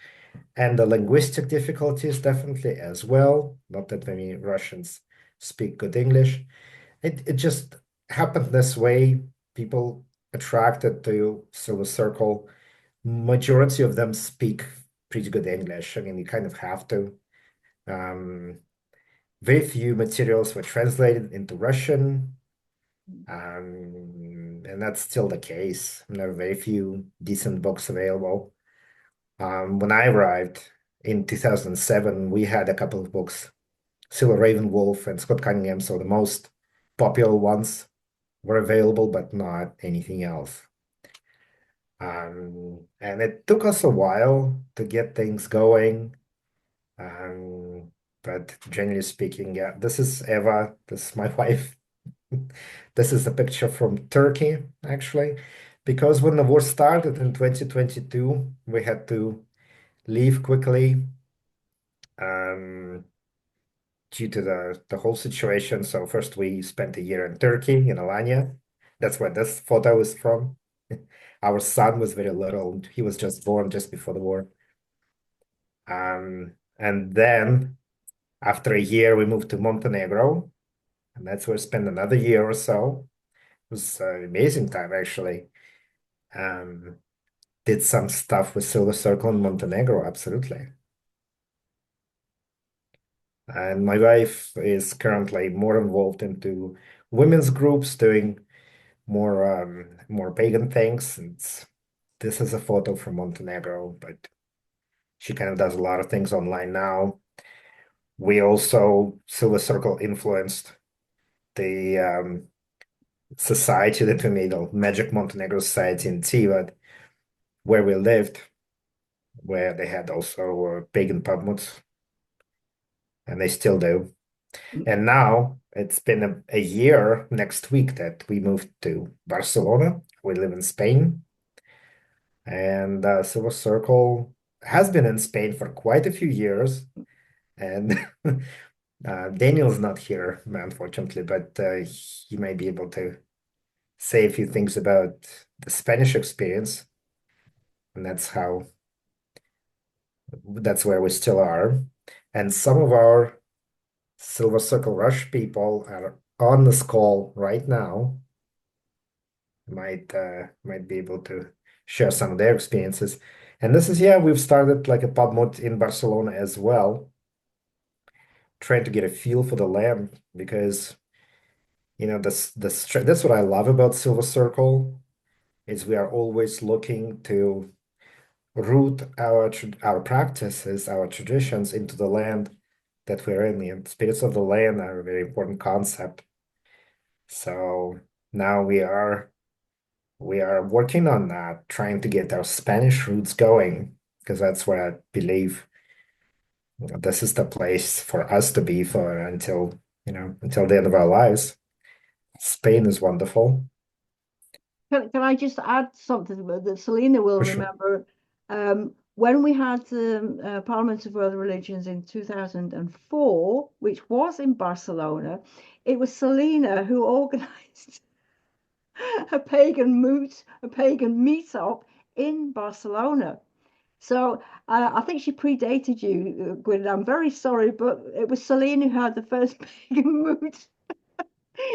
And the linguistic difficulties definitely as well. Not that many Russians speak good English. It just happened this way. People attracted to Silver Circle, majority of them speak pretty good English. I mean, you kind of have to. Um, Very few materials were translated into Russian, and that's still the case. There are very few decent books available. When I arrived in 2007, we had a couple of books, Silver Raven Wolf and Scott Cunningham, so the most popular ones were available, but not anything else. And it took us a while to get things going. But generally speaking, yeah, this is Eva, this is my wife. This is a picture from Turkey, actually, because when the war started in 2022, we had to leave quickly due to the whole situation. So first we spent a year in Turkey, in Alanya. That's where this photo is from. Our son was very little. He was just born just before the war. And then after a year, we moved to Montenegro, and that's where we spent another year or so. It was an amazing time, actually. Um, did some stuff with Silver Circle in Montenegro, absolutely. And my wife is currently more involved into women's groups, doing more pagan things. And this is a photo from Montenegro, but she kind of does a lot of things online now. We also, Silver Circle influenced the society that we made, a Magic Montenegro Society in Tivat, where we lived, where they had also pagan pub moods, and they still do. And now it's been a year next week that we moved to Barcelona. We live in Spain, and Silver Circle has been in Spain for quite a few years. And Daniel's not here, unfortunately, but he might be able to say a few things about the Spanish experience. And that's where we still are. And some of our Silver Circle Rush people are on this call right now. Might be able to share some of their experiences. And this is, yeah, we've started like a pub mod in Barcelona as well, trying to get a feel for the land because that's what I love about Silver Circle is we are always looking to root our practices, our traditions into the land that we're in. The spirits of the land are a very important concept. So now we are working on that, trying to get our Spanish roots going, because that's where I believe this is the place for us to be for until the end of our lives. Spain is wonderful. Can I just add something that Selena will For sure. remember? when we had Parliament of World Religions in 2004, which was in Barcelona, it was Selena who organized a pagan meetup in Barcelona. So I think she predated you, Gwiddon. I'm very sorry, but it was Selena who had the first pagan moot.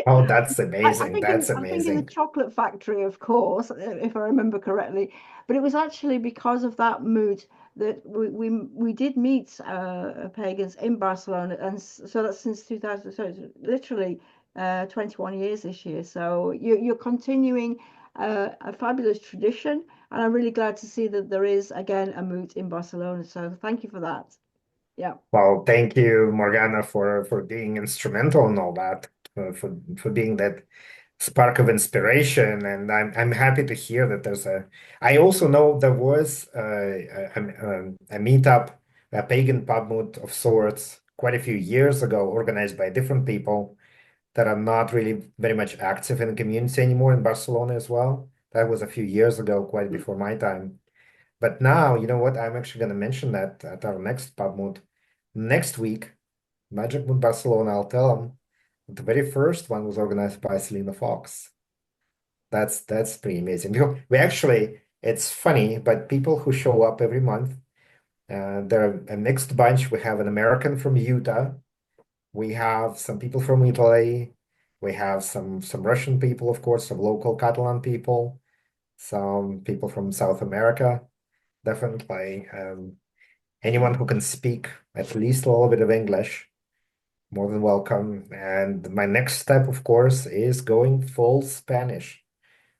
Oh, that's I amazing. think That's in the amazing. chocolate factory, of course, if I remember correctly. But it was actually because of that mood that we did meet pagans in Barcelona, and so that's since 2000. So it's literally 21 years this year. So you're continuing a fabulous tradition, and I'm really glad to see that there is again a moot in Barcelona. So thank you for that. Yeah. Well, thank you, Morgana, for being instrumental in all that, for being that spark of inspiration. And I'm happy to hear that there's a. I also know there was a meetup, a pagan pub moot of sorts, quite a few years ago, organized by different people that are not really very much active in the community anymore in Barcelona as well. That was a few years ago, quite before my time. But now, you know what? I'm actually going to mention that at our next pub moot next week, Magic Moon Barcelona. I'll tell them the very first one was organized by Selena Fox. That's pretty amazing. We actually, it's funny, but people who show up every month, they're a mixed bunch. We have an American from Utah. We have some people from Italy. We have some Russian people, of course, some local Catalan people, some people from South America, definitely. Anyone who can speak at least a little bit of English, more than welcome. And my next step, of course, is going full Spanish,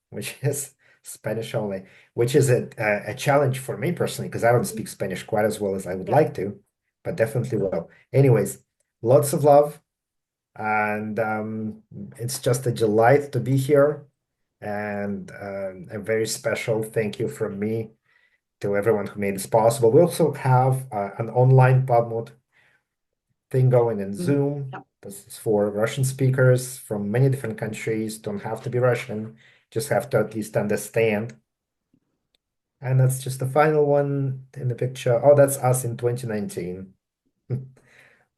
which is Spanish only, which is a challenge for me personally, because I don't speak Spanish quite as well as I would Yeah. like to, but definitely will. Anyways, lots of love. And it's just a delight to be here. And a very special thank you from me to everyone who made this possible. We also have an online PubMod thing going in Zoom. Yeah. This is for Russian speakers from many different countries. Don't have to be Russian, just have to at least understand. And that's just the final one in the picture. Oh, that's us in 2019.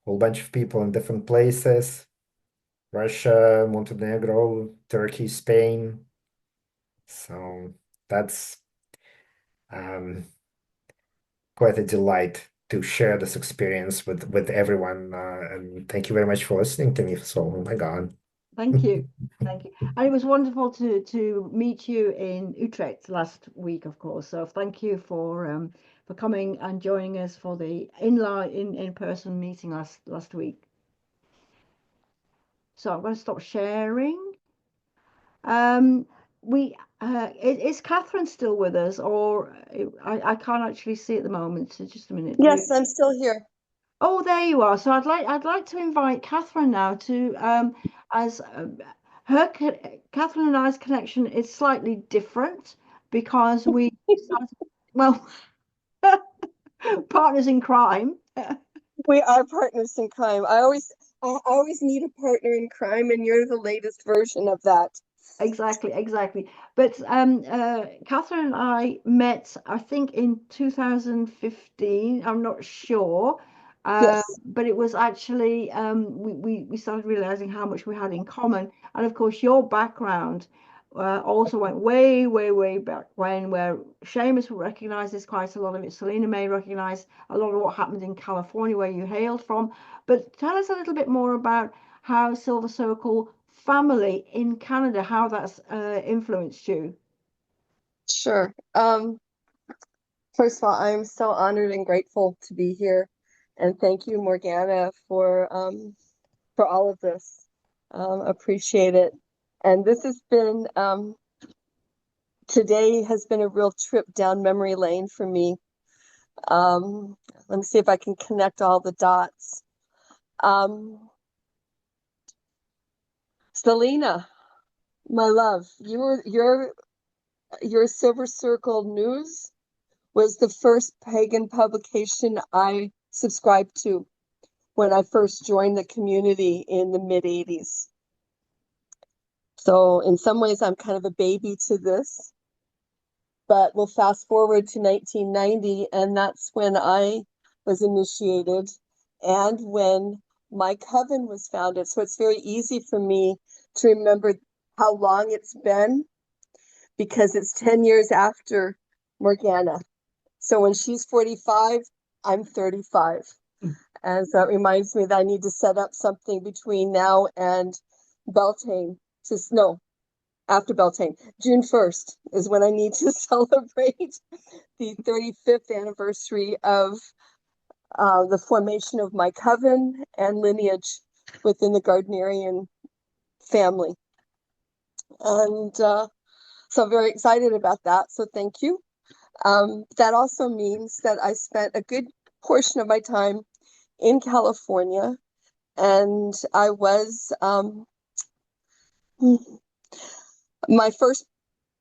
Whole bunch of people in different places. Russia, Montenegro, Turkey, Spain. So that's quite a delight to share this experience with everyone. And thank you very much for listening to me. So, oh my God. Thank you. Thank you. And it was wonderful to meet you in Utrecht last week, of course. So thank you for coming and joining us for the in-person meeting last week. So I'm going to stop sharing. We is Catherine still with us, or I can't actually see at the moment. So just a minute. Yes, I'm still here. Oh, there you are. So I'd like to invite Catherine now to as Catherine and I's connection is slightly different because we started, well, partners in crime. We are partners in crime. I always need a partner in crime, and you're the latest version of that. Exactly. But Catherine and I met, I think, in 2015. I'm not sure. Yes. But it was actually we started realizing how much we had in common. And of course, your background also went way back when, where Seamus recognizes quite a lot of it. Selena may recognize a lot of what happened in California, where you hailed from. But tell us a little bit more about how Silver Circle family in Canada, how that's influenced you. Sure. First of all, I'm so honored and grateful to be here, and thank you, Morgana, for all of this. Appreciate it. And this has been today has been a real trip down memory lane for me. Let me see if I can connect all the dots. Selena, my love, your Silver Circle News was the first pagan publication I subscribed to when I first joined the community in the mid 80s. So in some ways, I'm kind of a baby to this. But we'll fast forward to 1990, and that's when I was initiated and when my coven was founded. So it's very easy for me to remember how long it's been because it's 10 years after Morgana. So when she's 45, I'm 35. And so it reminds me that I need to set up something between now and Beltane. No, after Beltane. June 1st is when I need to celebrate the 35th anniversary of the formation of my coven and lineage within the Gardnerian family. And so I'm very excited about that. So thank you. That also means that I spent a good portion of my time in California, and I was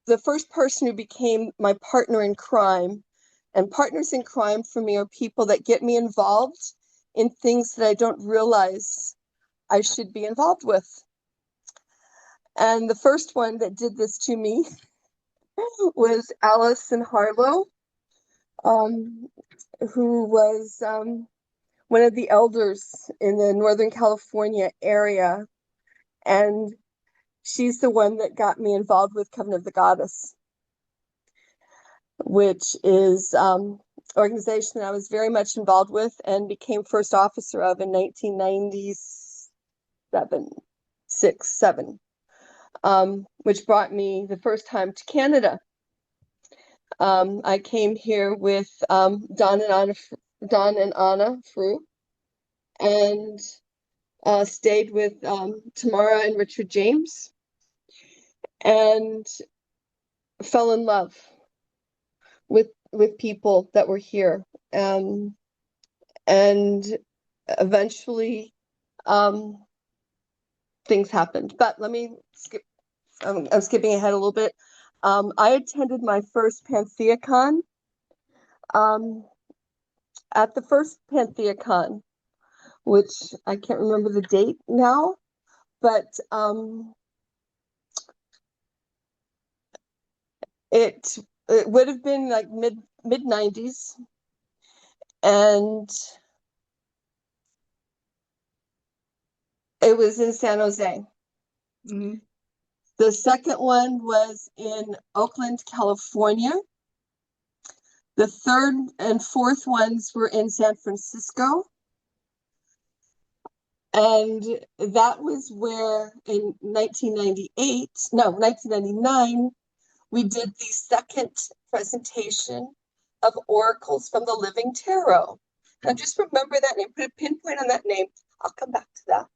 the first person who became my partner in crime. And partners in crime for me are people that get me involved in things that I don't realize I should be involved with. And the first one that did this to me was Allison Harlow, who was one of the elders in the Northern California area. And she's the one that got me involved with Coven of the Goddess, which is organization that I was very much involved with and became first officer of in 1997, 7, which brought me the first time to Canada. I came here with Don and Anna Frew, and stayed with Tamara and Richard James, and fell in love with people that were here, and eventually things happened. But let me skip. I'm skipping ahead a little bit. I attended my first PantheaCon. At the first PantheaCon, which I can't remember the date now, but it would have been like mid 90s, and it was in San Jose. Mhm. The second one was in Oakland, California. The third and fourth ones were in San Francisco. And that was where in 1999, we did the second presentation of Oracles from the Living Tarot. Now just remember that name, put a pinpoint on that name. I'll come back to that.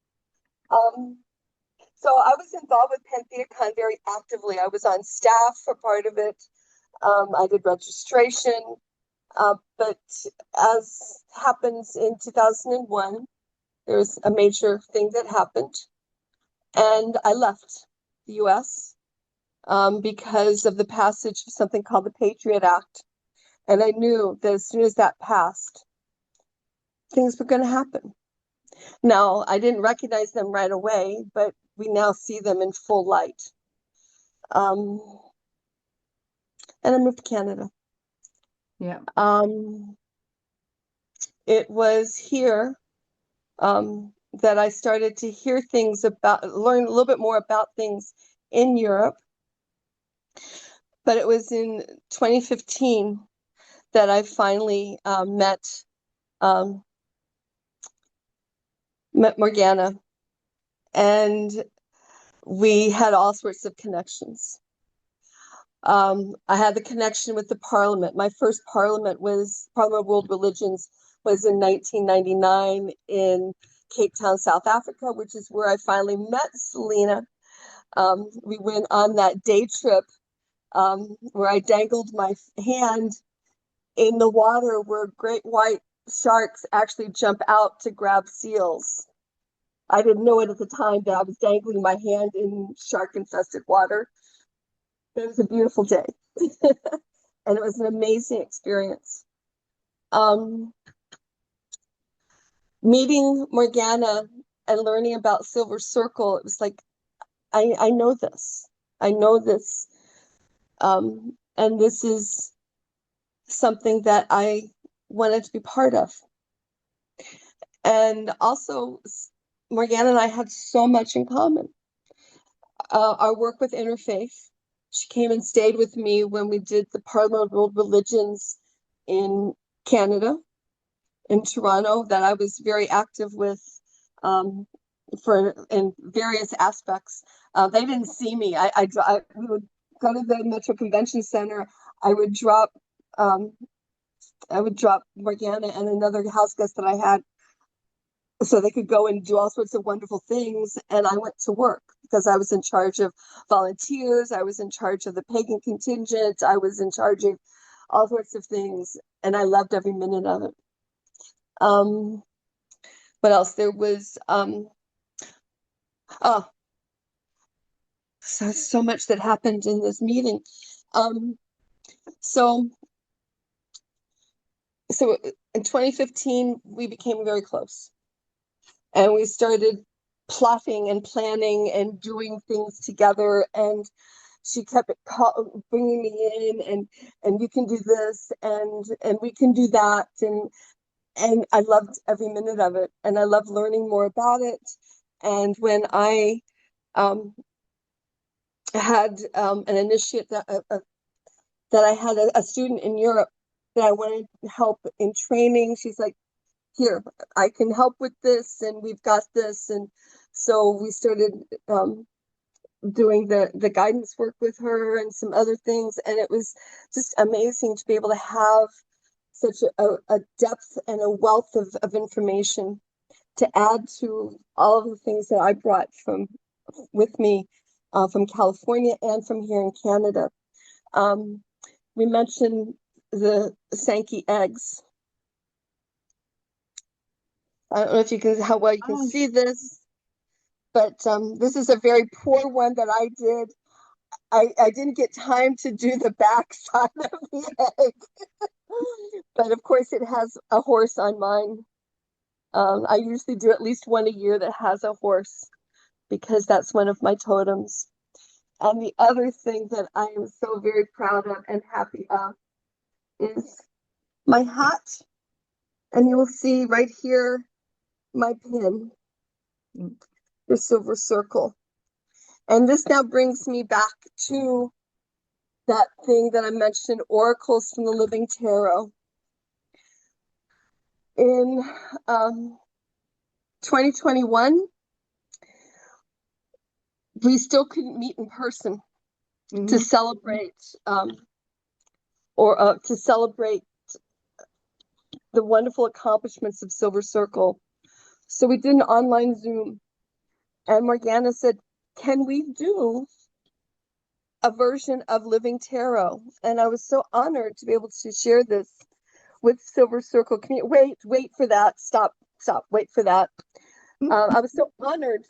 So I was involved with PantheaCon very actively. I was on staff for part of it. I did registration, but as happens in 2001, there was a major thing that happened, and I left the U.S. Because of the passage of something called the Patriot Act. And I knew that as soon as that passed, things were going to happen. Now, I didn't recognize them right away, but we now see them in full light. And I moved to Canada. Yeah. It was here that I started to hear things learn a little bit more about things in Europe. But it was in 2015 that I finally met Morgana, and we had all sorts of connections. I had the connection with the Parliament. My first Parliament of World Religions was in 1999 in Cape Town, South Africa, which is where I finally met Selena. We went on that day trip where I dangled my hand in the water where great white sharks actually jump out to grab seals. I didn't know it at the time that I was dangling my hand in shark-infested water. It was a beautiful day. And it was an amazing experience. Meeting Morgana and learning about Silver Circle, it was like, I know this. I know this. And this is something that I wanted to be part of. And also, Morgana and I had so much in common. Our work with interfaith. She came and stayed with me when we did the Parliament of World Religions in Canada, in Toronto, that I was very active with in various aspects. They didn't see me. We would go to the Metro Convention Center. I would drop Morgana and another house guest that I had so they could go and do all sorts of wonderful things. And I went to work because I was in charge of volunteers. I was in charge of the pagan contingent. I was in charge of all sorts of things. And I loved every minute of it. What else? There was, so much that happened in this meeting. So in 2015, we became very close. And we started plotting and planning and doing things together. And she kept bringing me in, and you can do this, and we can do that. And I loved every minute of it. And I loved learning more about it. And when I had an initiate that I had a student in Europe that I wanted help in training, she's like, here, I can help with this, and we've got this. And so we started doing the guidance work with her and some other things. And it was just amazing to be able to have such a depth and a wealth of information to add to all of the things that I brought with me from California and from here in Canada. We mentioned the Sankey eggs. I don't know if how well you can see this, but this is a very poor one that I did. I didn't get time to do the back side of the egg, but of course it has a horse on mine. I usually do at least one a year that has a horse because that's one of my totems. And the other thing that I am so very proud of and happy of is my hat. And you'll see right here my pin, the silver circle. And this now brings me back to that thing that I mentioned, oracles from the Living Tarot. In 2021, we still couldn't meet in person to celebrate to celebrate the wonderful accomplishments of Silver Circle. So we did an online Zoom, and Morgana said, can we do a version of Living Tarot? And I was so honored to be able to share this with Silver Circle community. Wait for that. Stop, wait for that. I was so honored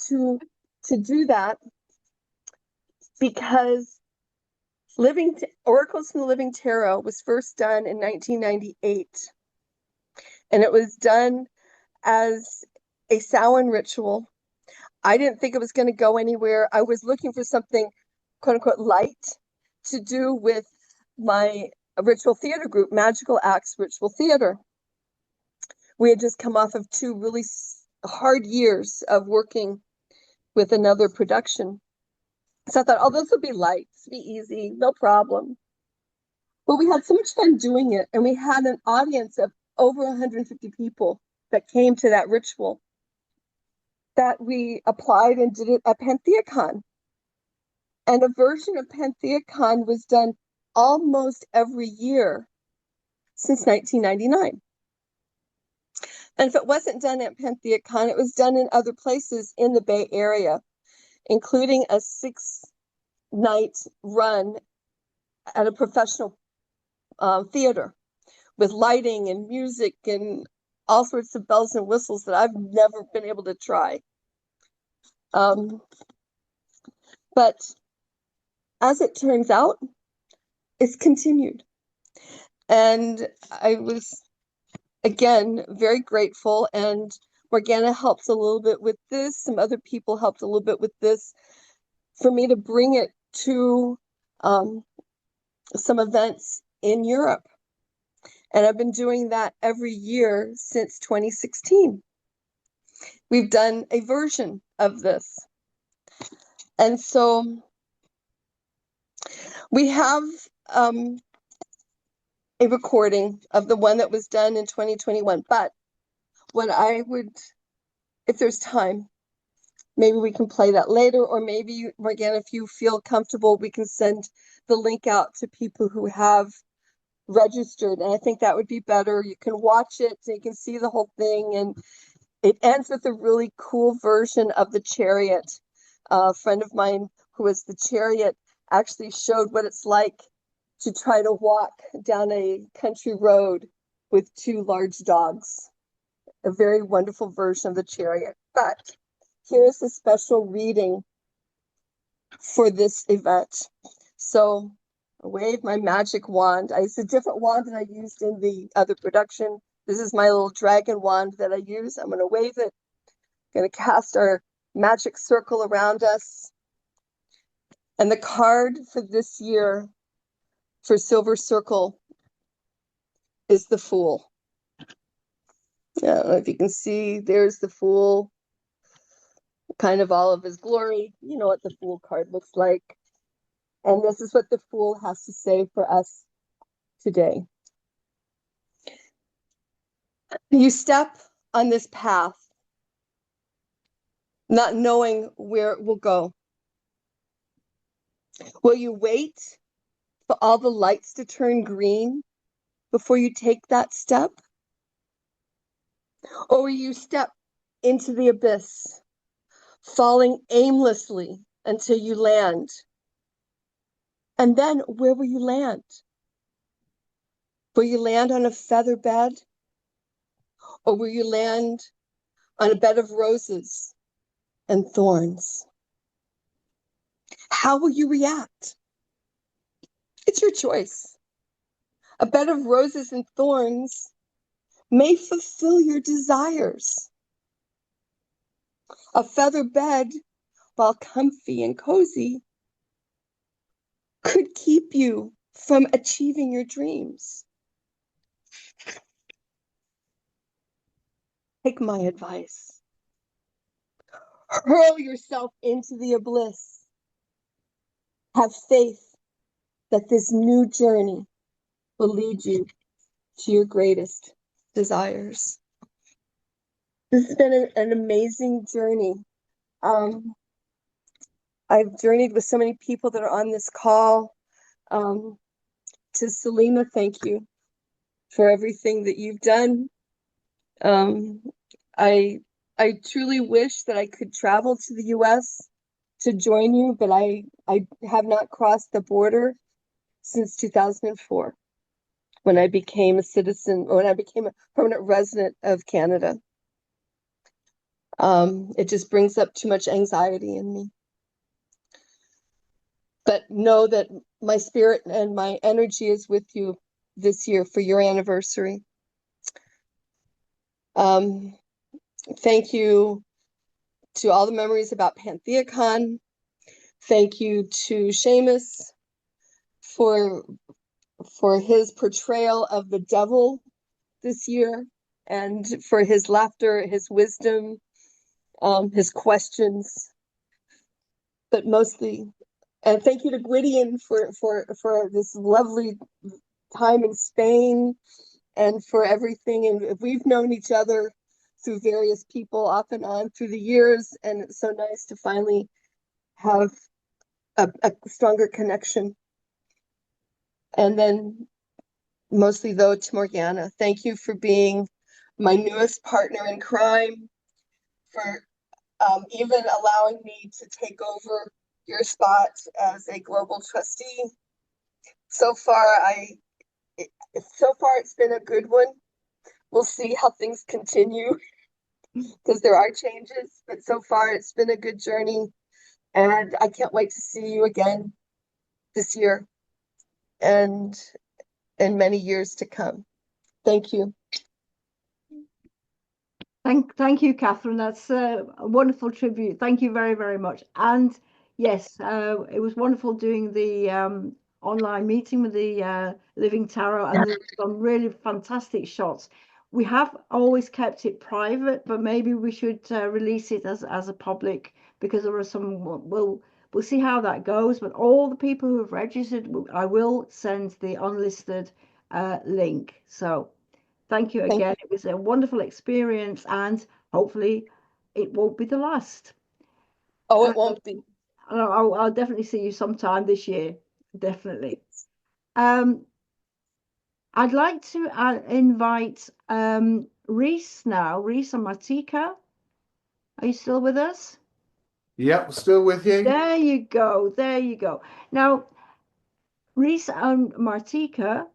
to do that because Oracles from the Living Tarot was first done in 1998. And it was done as a Samhain ritual. I didn't think it was going to go anywhere. I was looking for something, quote unquote, light to do with my ritual theater group, Magical Acts Ritual Theater. We had just come off of 2 really hard years of working with another production. So I thought, this will be light, it'll be easy, no problem. But we had so much fun doing it, and we had an audience of over 150 people that came to that ritual that we applied and did it at PantheaCon. And a version of PantheaCon was done almost every year since 1999. And if it wasn't done at PantheaCon, it was done in other places in the Bay Area, including a 6-night run at a professional theater with lighting and music and all sorts of bells and whistles that I've never been able to try. But as it turns out, it's continued. And I was, again, very grateful. And Morgana helps a little bit with this. Some other people helped a little bit with this for me to bring it to some events in Europe. And I've been doing that every year since 2016. We've done a version of this. And so we have a recording of the one that was done in 2021. But what I would, if there's time, maybe we can play that later, or maybe, Morgana, if you feel comfortable, we can send the link out to people who have registered. And I think that would be better. You can watch it, so you can see the whole thing. And it ends with a really cool version of the chariot. A friend of mine who was the chariot actually showed what it's like to try to walk down a country road with two large dogs. A very wonderful version of the chariot. But here's a special reading for this event. So I wave my magic wand. It's a different wand than I used in the other production. This is my little dragon wand that I use. I'm going to wave it. I'm going to cast our magic circle around us. And the card for this year for Silver Circle is the Fool. I don't know if you can see, there's the Fool, kind of all of his glory. You know what the Fool card looks like. And this is what the Fool has to say for us today. You step on this path, not knowing where it will go. Will you wait for all the lights to turn green before you take that step? Or will you step into the abyss, falling aimlessly until you land? And then where will you land? Will you land on a feather bed? Or will you land on a bed of roses and thorns? How will you react? It's your choice. A bed of roses and thorns may fulfill your desires. A feather bed, while comfy and cozy, could keep you from achieving your dreams. Take my advice. Hurl yourself into the abyss. Have faith that this new journey will lead you to your greatest desires. This has been an amazing journey. I've journeyed with so many people that are on this call. To Selena, thank you for everything that you've done. I truly wish that I could travel to the US to join you, but I have not crossed the border since 2004, when I became a citizen, when I became a permanent resident of Canada. It just brings up too much anxiety in me. But know that my spirit and my energy is with you this year for your anniversary. Thank you to all the memories about PantheaCon. Thank you to Seamus for his portrayal of the devil this year, and for his laughter, his wisdom, his questions. But mostly, and thank you to Gwiddon for this lovely time in Spain, and for everything. And we've known each other through various people off and on through the years, and it's so nice to finally have a stronger connection. And then mostly, though, to Morgana, thank you for being my newest partner in crime, for even allowing me to take over your spot as a global trustee. So far, it's been a good one. We'll see how things continue, because there are changes, but so far it's been a good journey, and I can't wait to see you again this year and in many years to come. Thank you. Thank you, Catherine. That's a wonderful tribute. Thank you very, very much. And yes, it was wonderful doing the online meeting with the Living Tarot, and there's some really fantastic shots. We have always kept it private, but maybe we should release it as a public, because there are some. We'll see how that goes. But all the people who have registered, I will send the unlisted link. So thank you again. It was a wonderful experience, and hopefully it won't be the last. Oh, it won't be. I'll definitely see you sometime this year. Definitely. I'd like to invite Rhys now. Rhys Martika. Are you still with us? Yep, still with you. There you go. There you go. Now, Rhys and Martika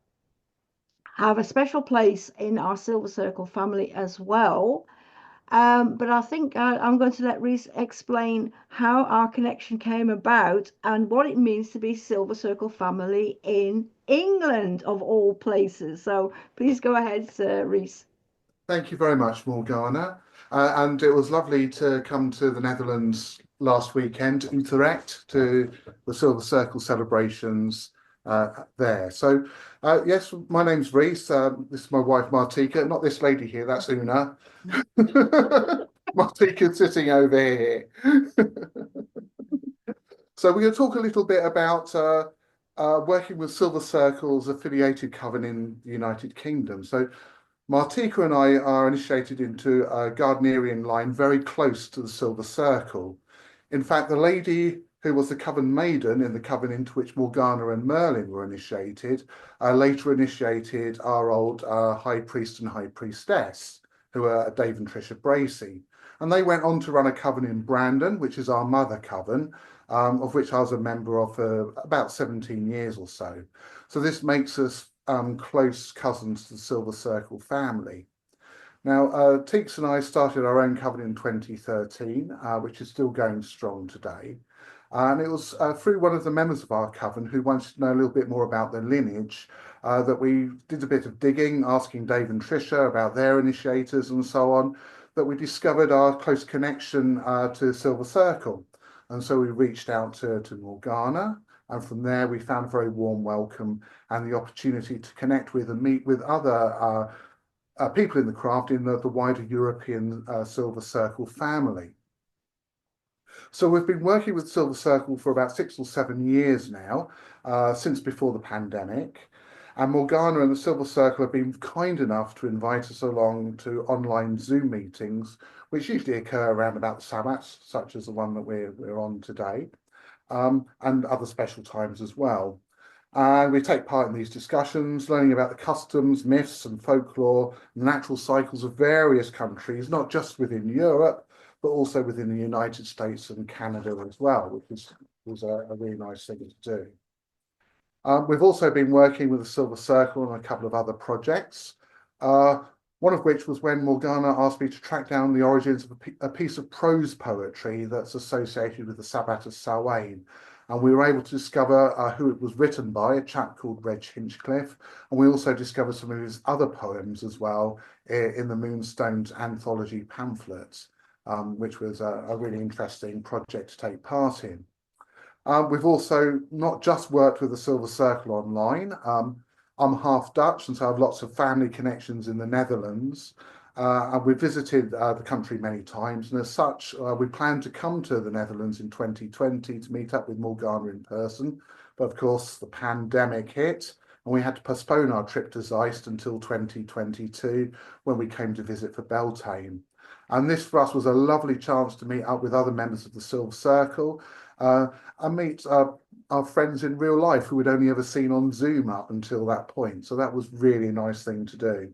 have a special place in our Silver Circle family as well. But I think I'm going to let Rhys explain how our connection came about and what it means to be Silver Circle family in England, of all places. So please go ahead, Sir Rhys. Thank you very much, Morgana. And it was lovely to come to the Netherlands last weekend, Utrecht, to the Silver Circle celebrations there. So, yes, my name's Rhys. This is my wife, Martika. Not this lady here, that's Una. Martika's sitting over here. So we're going to talk a little bit about working with Silver Circle's affiliated coven in the United Kingdom. So Martika and I are initiated into a Gardnerian line very close to the Silver Circle. In fact, the lady who was the coven maiden in the coven into which Morgana and Merlin were initiated, later initiated our old High Priest and High Priestess, who are Dave and Tricia Bracey. And they went on to run a coven in Brandon, which is our mother coven, of which I was a member of for about 17 years or so. So this makes us close cousins to the Silver Circle family. Now, Teeks and I started our own coven in 2013, which is still going strong today. And it was through one of the members of our coven who wanted to know a little bit more about their lineage that we did a bit of digging, asking Dave and Tricia about their initiators and so on, that we discovered our close connection to Silver Circle. And so we reached out to Morgana, and from there we found a very warm welcome and the opportunity to connect with and meet with other people in the craft in the wider European Silver Circle family. So we've been working with Silver Circle for about 6 or 7 years now, since before the pandemic. And Morgana and the Silver Circle have been kind enough to invite us along to online Zoom meetings, which usually occur around about the Sabbats, such as the one that we're on today, and other special times as well. And we take part in these discussions, learning about the customs, myths and folklore, and natural cycles of various countries, not just within Europe, but also within the United States and Canada as well, which was a really nice thing to do. We've also been working with the Silver Circle on a couple of other projects, one of which was when Morgana asked me to track down the origins of a piece of prose poetry that's associated with the Sabbat of Samhain. And we were able to discover who it was written by, a chap called Reg Hinchcliffe. And we also discovered some of his other poems as well in the Moonstones anthology pamphlets, which was a really interesting project to take part in. We've also not just worked with the Silver Circle online. I'm half Dutch, and so I have lots of family connections in the Netherlands. And we've visited the country many times, and as such, we plan to come to the Netherlands in 2020 to meet up with Morgana in person. But of course, the pandemic hit, and we had to postpone our trip to Zeist until 2022, when we came to visit for Beltane. And this for us was a lovely chance to meet up with other members of the Silver Circle, and meet our friends in real life who we'd only ever seen on Zoom up until that point. So that was really a nice thing to do.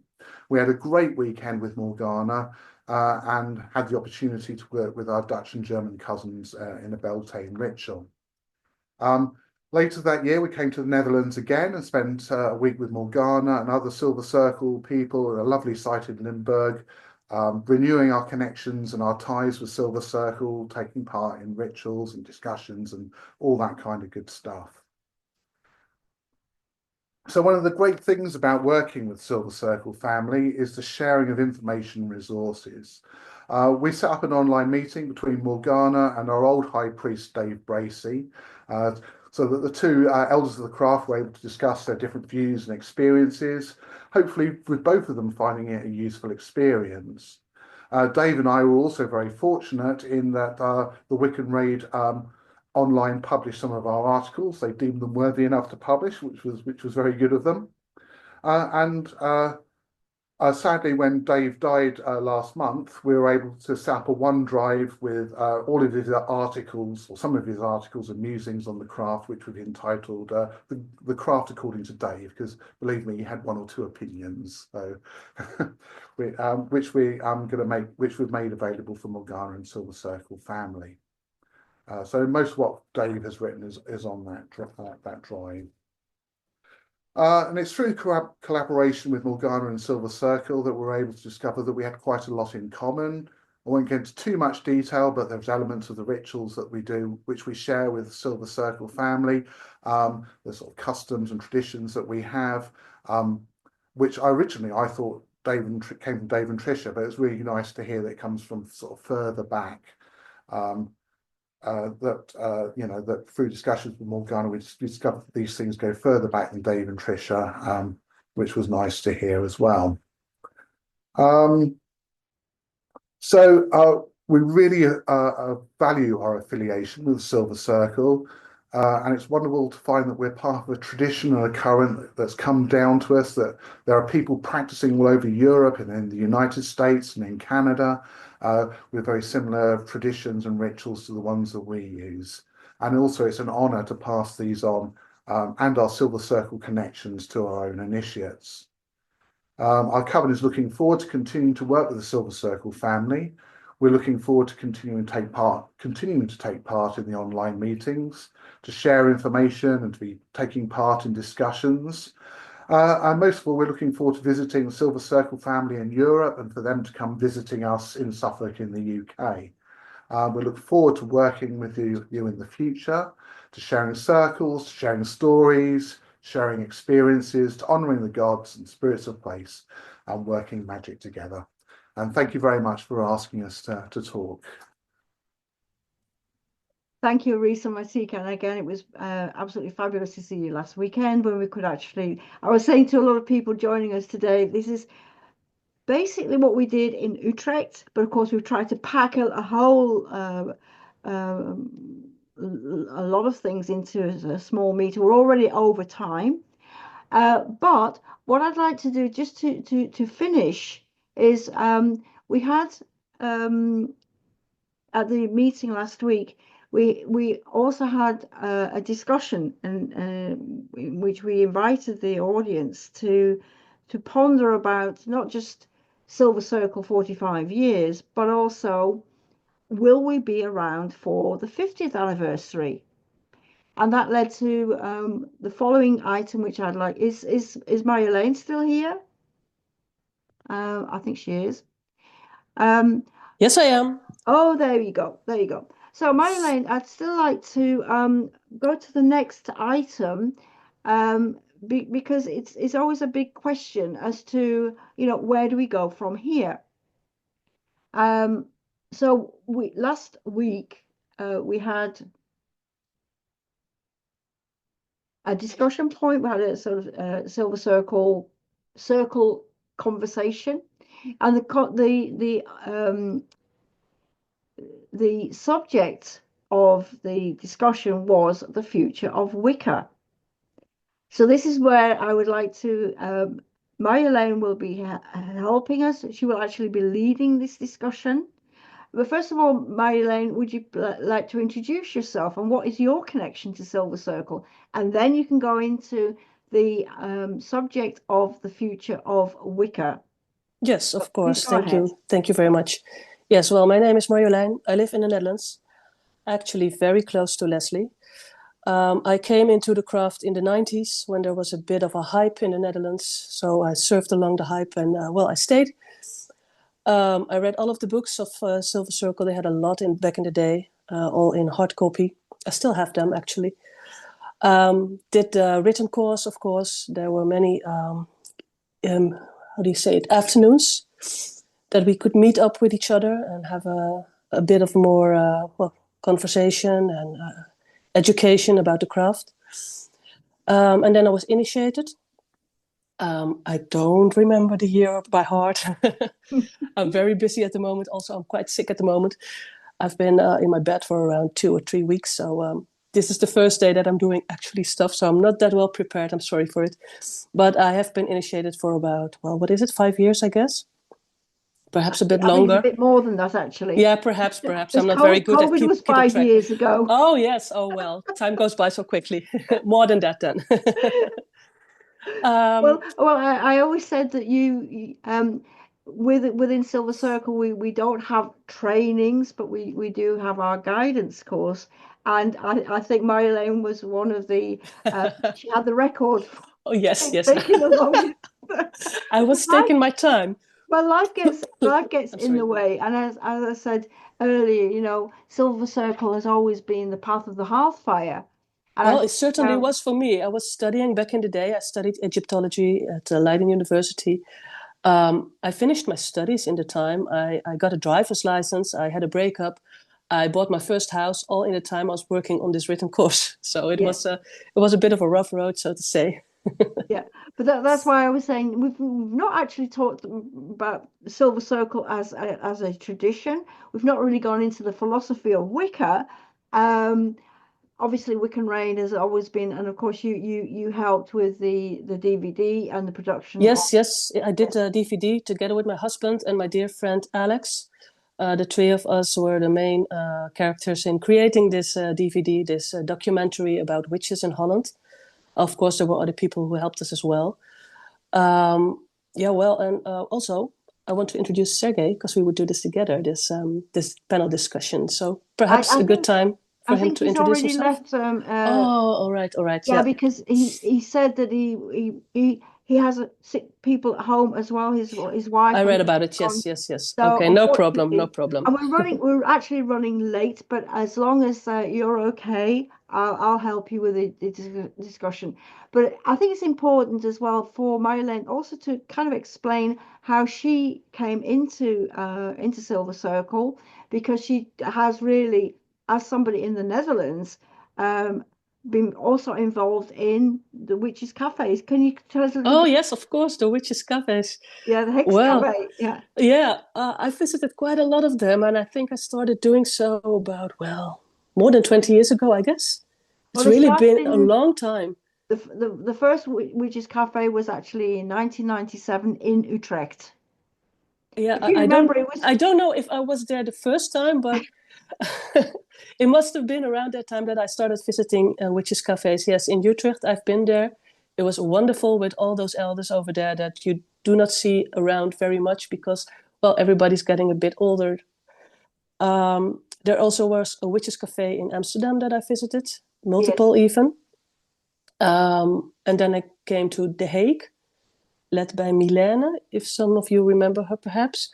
We had a great weekend with Morgana and had the opportunity to work with our Dutch and German cousins in a Beltane ritual. Later that year, we came to the Netherlands again and spent a week with Morgana and other Silver Circle people at a lovely site in Limburg, renewing our connections and our ties with Silver Circle, taking part in rituals and discussions and all that kind of good stuff. So one of the great things about working with Silver Circle family is the sharing of information and resources. We set up an online meeting between Morgana and our old High Priest, Dave Bracey, so that the two elders of the craft were able to discuss their different views and experiences, hopefully with both of them finding it a useful experience. Dave and I were also very fortunate in that the Wiccan Rede online published some of our articles. They deemed them worthy enough to publish, which was very good of them. Sadly, when Dave died last month, we were able to set up a OneDrive with all of his articles, or some of his articles and musings on the craft, which we've entitled the Craft According to Dave, because believe me, he had one or two opinions. So, which we've made available for Morgana and Silver Circle family. So most of what Dave has written is on that drive. And it's through collaboration with Morgana and Silver Circle that we're able to discover that we had quite a lot in common. I won't get into too much detail, but there's elements of the rituals that we do, which we share with the Silver Circle family, the sort of customs and traditions that we have, which originally I thought came from Dave and Tricia, but it's really nice to hear that it comes from sort of further back. That through discussions with Morgana, we discovered that these things go further back than Dave and Tricia, which was nice to hear as well. So we really value our affiliation with the Silver Circle, and it's wonderful to find that we're part of a tradition and a current that's come down to us, that there are people practicing all over Europe and in the United States and in Canada with very similar traditions and rituals to the ones that we use. And also it's an honor to pass these on and our Silver Circle connections to our own initiates. Our coven is looking forward to continuing to work with the Silver Circle family. We're looking forward to continuing to take part in the online meetings, to share information and to be taking part in discussions. And most of all, we're looking forward to visiting the Silver Circle family in Europe and for them to come visiting us in Suffolk in the UK. We look forward to working with you in the future, to sharing circles, to sharing stories, sharing experiences, to honouring the gods and spirits of place and working magic together. And thank you very much for asking us to talk. Thank you, Rhys Martika. And again, it was absolutely fabulous to see you last weekend when we could actually, I was saying to a lot of people joining us today, this is basically what we did in Utrecht, but of course we've tried to pack a whole, a lot of things into a small meeting. We're already over time. But what I'd like to do just to finish is we had at the meeting last week, we also had a discussion in which we invited the audience to ponder about not just Silver Circle 45 years, but also will we be around for the 50th anniversary? And that led to the following item, which I'd like. Is Mary-Elaine still here? I think she is. Yes, I am. Oh, there you go. There you go. So, Mary-Elaine, I'd still like to go to the next item because it's always a big question as to, where do we go from here? So last week we had a discussion point. We had a sort of Silver Circle conversation, and the subject of the discussion was the future of Wicca. So this is where I would like to, Mary-Elaine will be helping us. She will actually be leading this discussion. But first of all, Mary-Elaine, would you like to introduce yourself and what is your connection to Silver Circle? And then you can go into the subject of the future of Wicca. Yes, of course. Go ahead. Thank you very much. Yes, well, my name is Marjolein. I live in the Netherlands, actually very close to Leslie. I came into the craft in the 90s when there was a bit of a hype in the Netherlands. So I surfed along the hype and, I stayed. I read all of the books of Silver Circle. They had a lot back in the day, all in hard copy. I still have them, actually. Did the written course, of course. There were many, afternoons that we could meet up with each other and have a bit of more conversation and education about the craft. And then I was initiated. I don't remember the year by heart. I'm very busy at the moment. Also, I'm quite sick at the moment. I've been in my bed for around 2 or 3 weeks. So this is the first day that I'm doing actually stuff. So I'm not that well prepared. I'm sorry for it. But I have been initiated for about, well, what is it? 5 years, I guess. Perhaps a bit I think longer. it's a bit more than that, actually. Yeah, perhaps. Because I'm not very good at COVID was keeping 5 track. years ago. Oh, yes. Oh, well, time goes by so quickly. More than that, then. Well, I always said that within Silver Circle we don't have trainings, but we do have our guidance course, and I think Marilyn was one of the she had the record for Oh, yes. taking the longest. I was taking my time. Well, life gets I'm in the sorry. way, and as I said earlier, Silver Circle has always been the path of the Hearthfire, and I Well, it think, certainly was for me. I was studying back in the day. I studied Egyptology at Leiden University. I finished my studies in the time. I got a driver's license. I had a breakup. I bought my first house all in the time I was working on this written course. So it yeah. was a bit of a rough road, so to say. Yeah, but that's why I was saying we've not actually talked about the Silver Circle as a tradition. We've not really gone into the philosophy of Wicca. Obviously, Wiccan Rede has always been, and of course, you helped with the DVD and the production of. Yes, I did a DVD together with my husband and my dear friend Alex. The three of us were the main characters in creating this DVD, this documentary about witches in Holland. Of course, there were other people who helped us as well. And also I want to introduce Sergey because we would do this together, this panel discussion. So perhaps I a good think time for I him think to he's introduce already himself. left. Oh, all right, Yeah, because he said that he has sick people at home as well, his wife I and read his about it. son. Yes. So Okay, no problem, no unfortunately, problem. and we're actually running late, but as long as you're okay, I'll help you with the discussion. But I think it's important as well for Marilyn also to kind of explain how she came into Silver Circle, because she has really, as somebody in the Netherlands, um, been also involved in the witches' cafes. Can you tell us a little Oh, bit? yes, of course, the witches' cafes. Yeah, the Hex Well, Cafe. Yeah. yeah, I visited quite a lot of them, and I think I started doing so about, well, more than 20 years ago, I guess. Well, It's they really started been a in long time. the first Witches Cafe was actually in 1997 in Utrecht. Yeah, If you remember, it was. I don't know if I was there the first time, but it must have been around that time that I started visiting witches' cafes. Yes, in Utrecht, I've been there. It was wonderful with all those elders over there that you do not see around very much because, well, everybody's getting a bit older. There also was a witches' cafe in Amsterdam that I visited, Yes. multiple even. And then I came to The Hague, led by Milene, if some of you remember her perhaps.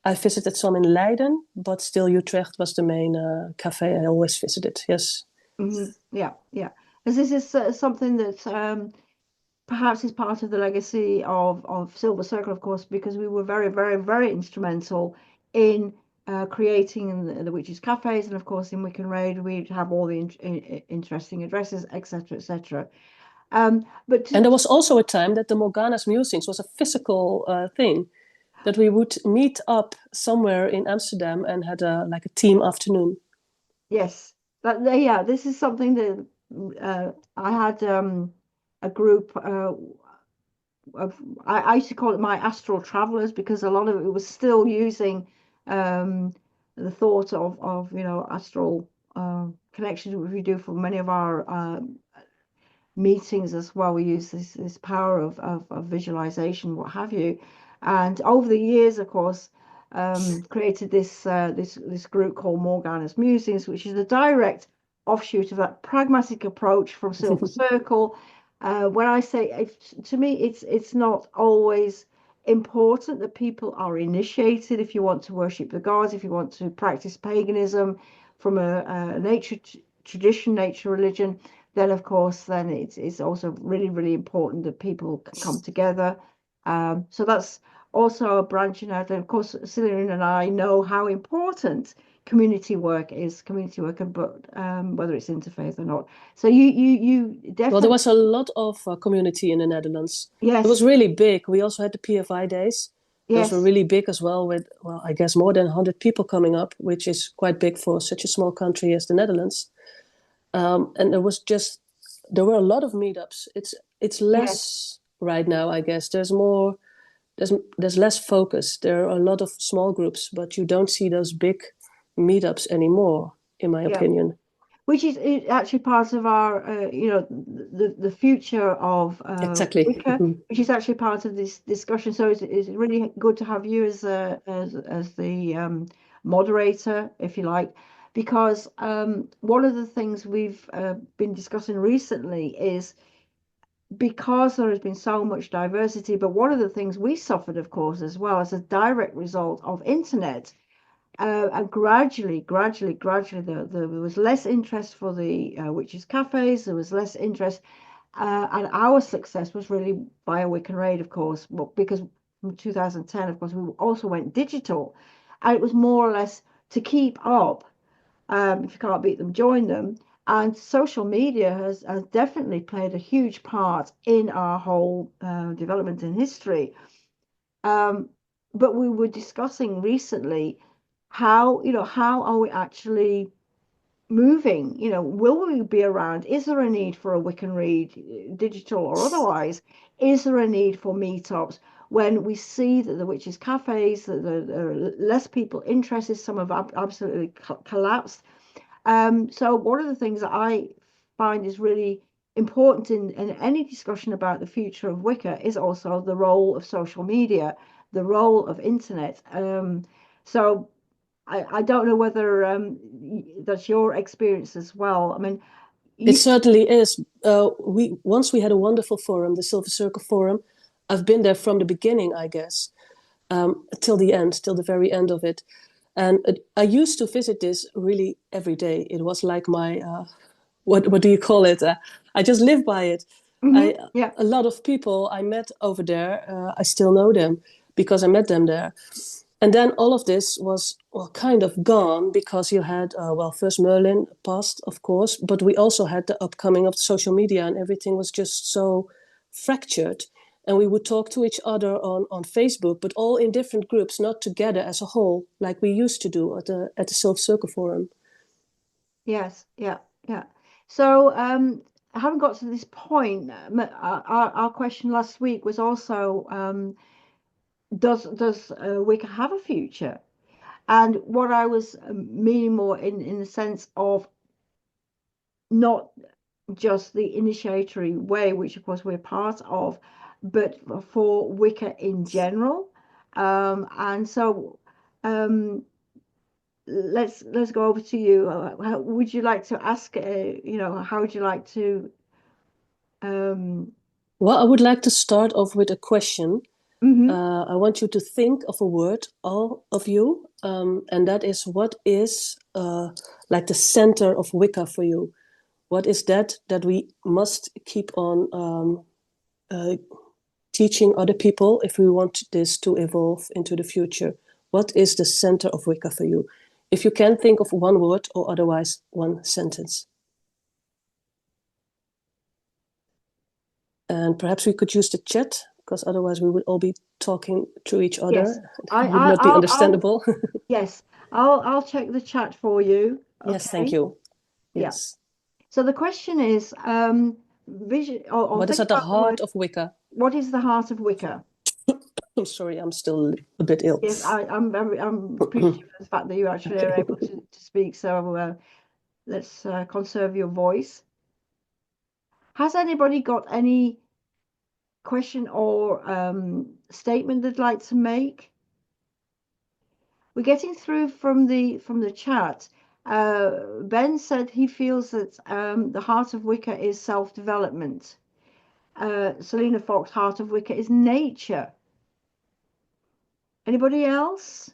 I visited some in Leiden, but still Utrecht was the main cafe I always visited. Yes. Yeah, yeah. Because this is something that perhaps is part of the legacy of Silver Circle, of course, because we were very, very, very instrumental in creating the Witches' Cafes, and of course in Wiccan Rede we have all the interesting addresses, etc., etc. But And there was also a time that the Morgana's Musings was a physical thing, that we would meet up somewhere in Amsterdam and had like a team afternoon. yes, yeah, this is something that I had a group of I used to call it my astral travelers, because a lot of it was still using the thought of astral connections, which we do for many of our meetings as well. We use this power of visualization, what have you. And over the years, of course, created this group called Morgana's Musings, which is a direct offshoot of that pragmatic approach from Silver Circle. When I say to me, it's not always important that people are initiated. If you want to worship the gods, if you want to practice paganism from a nature tradition, nature religion, then of course then it's also really, really important that people can come together. So that's also a branching out. And of course, Cillian and I know how important community work is community work, but whether it's interfaith or not. So you definitely. Well, there was a lot of community in the Netherlands. Yes. It was really big. We also had the PFI days. Yes. Those were really big as well, with, well, I guess more than 100 people coming up, which is quite big for such a small country as the Netherlands. And there were a lot of meetups. It's less right now, I guess. There's less focus. There are a lot of small groups, but you don't see those big meetups anymore, in my opinion. Which is actually part of our, the future of exactly. Wicca, which is actually part of this discussion. So it's really good to have you as the moderator, if you like, because one of the things we've been discussing recently is because there has been so much diversity, but one of the things we suffered, of course, as well as a direct result of internet. And gradually, there was less interest for the witches' cafes. There was less interest, and our success was really via Wiccan Rede, of course, because from 2010, of course, we also went digital, and it was more or less to keep up. If you can't beat them, join them. And social media has definitely played a huge part in our whole development in history. But we were discussing recently how are we actually moving? Will we be around? Is there a need for a Wiccan Rede, digital or otherwise? Is there a need for meetups when we see that the witches' cafes, that there are less people interested, some have absolutely collapsed? So one of the things that I find is really important in any discussion about the future of Wicca is also the role of social media, the role of internet. So I don't know whether that's your experience as well. I mean, it certainly is. Once we had a wonderful forum, the Silver Circle Forum. I've been there from the beginning, I guess, till the end, till the very end of it. And I used to visit this really every day. It was like my, what do you call it? I just live by it. A lot of people I met over there, I still know them because I met them there. And then all of this was kind of gone because you had, first Merlin passed, of course, but we also had the upcoming of social media and everything was just so fractured. And we would talk to each other on Facebook, but all in different groups, not together as a whole, like we used to do at the Silver Circle Forum. Yes, yeah. So I haven't got to this point. Our question last week was also, does Wicca have a future? And what I was meaning more in the sense of not just the initiatory way, which of course we're part of, but for Wicca in general. And so let's go over to you. How would you like to ask? How would you like to? Well, I would like to start off with a question. I want you to think of a word, all of you, and that is, what is like the center of Wicca for you? What is that we must keep on teaching other people if we want this to evolve into the future? What is the center of Wicca for you? If you can think of one word or otherwise one sentence. And perhaps we could use the chat, because otherwise we would all be talking to each other. Yes, it would not be understandable. Yes, I'll check the chat for you. Yes, thank you. Yes. Yeah. So the question is, vision. What is at the heart of Wicca? What is the heart of Wicca? I'm sorry, I'm still a bit ill. Yes, I'm appreciative of the fact that you actually are able to speak. So let's conserve your voice. Has anybody got any question or statement they'd like to make? We're getting through from the chat. Ben said he feels that the heart of Wicca is self-development. Selena Fox, heart of Wicca is nature. Anybody else?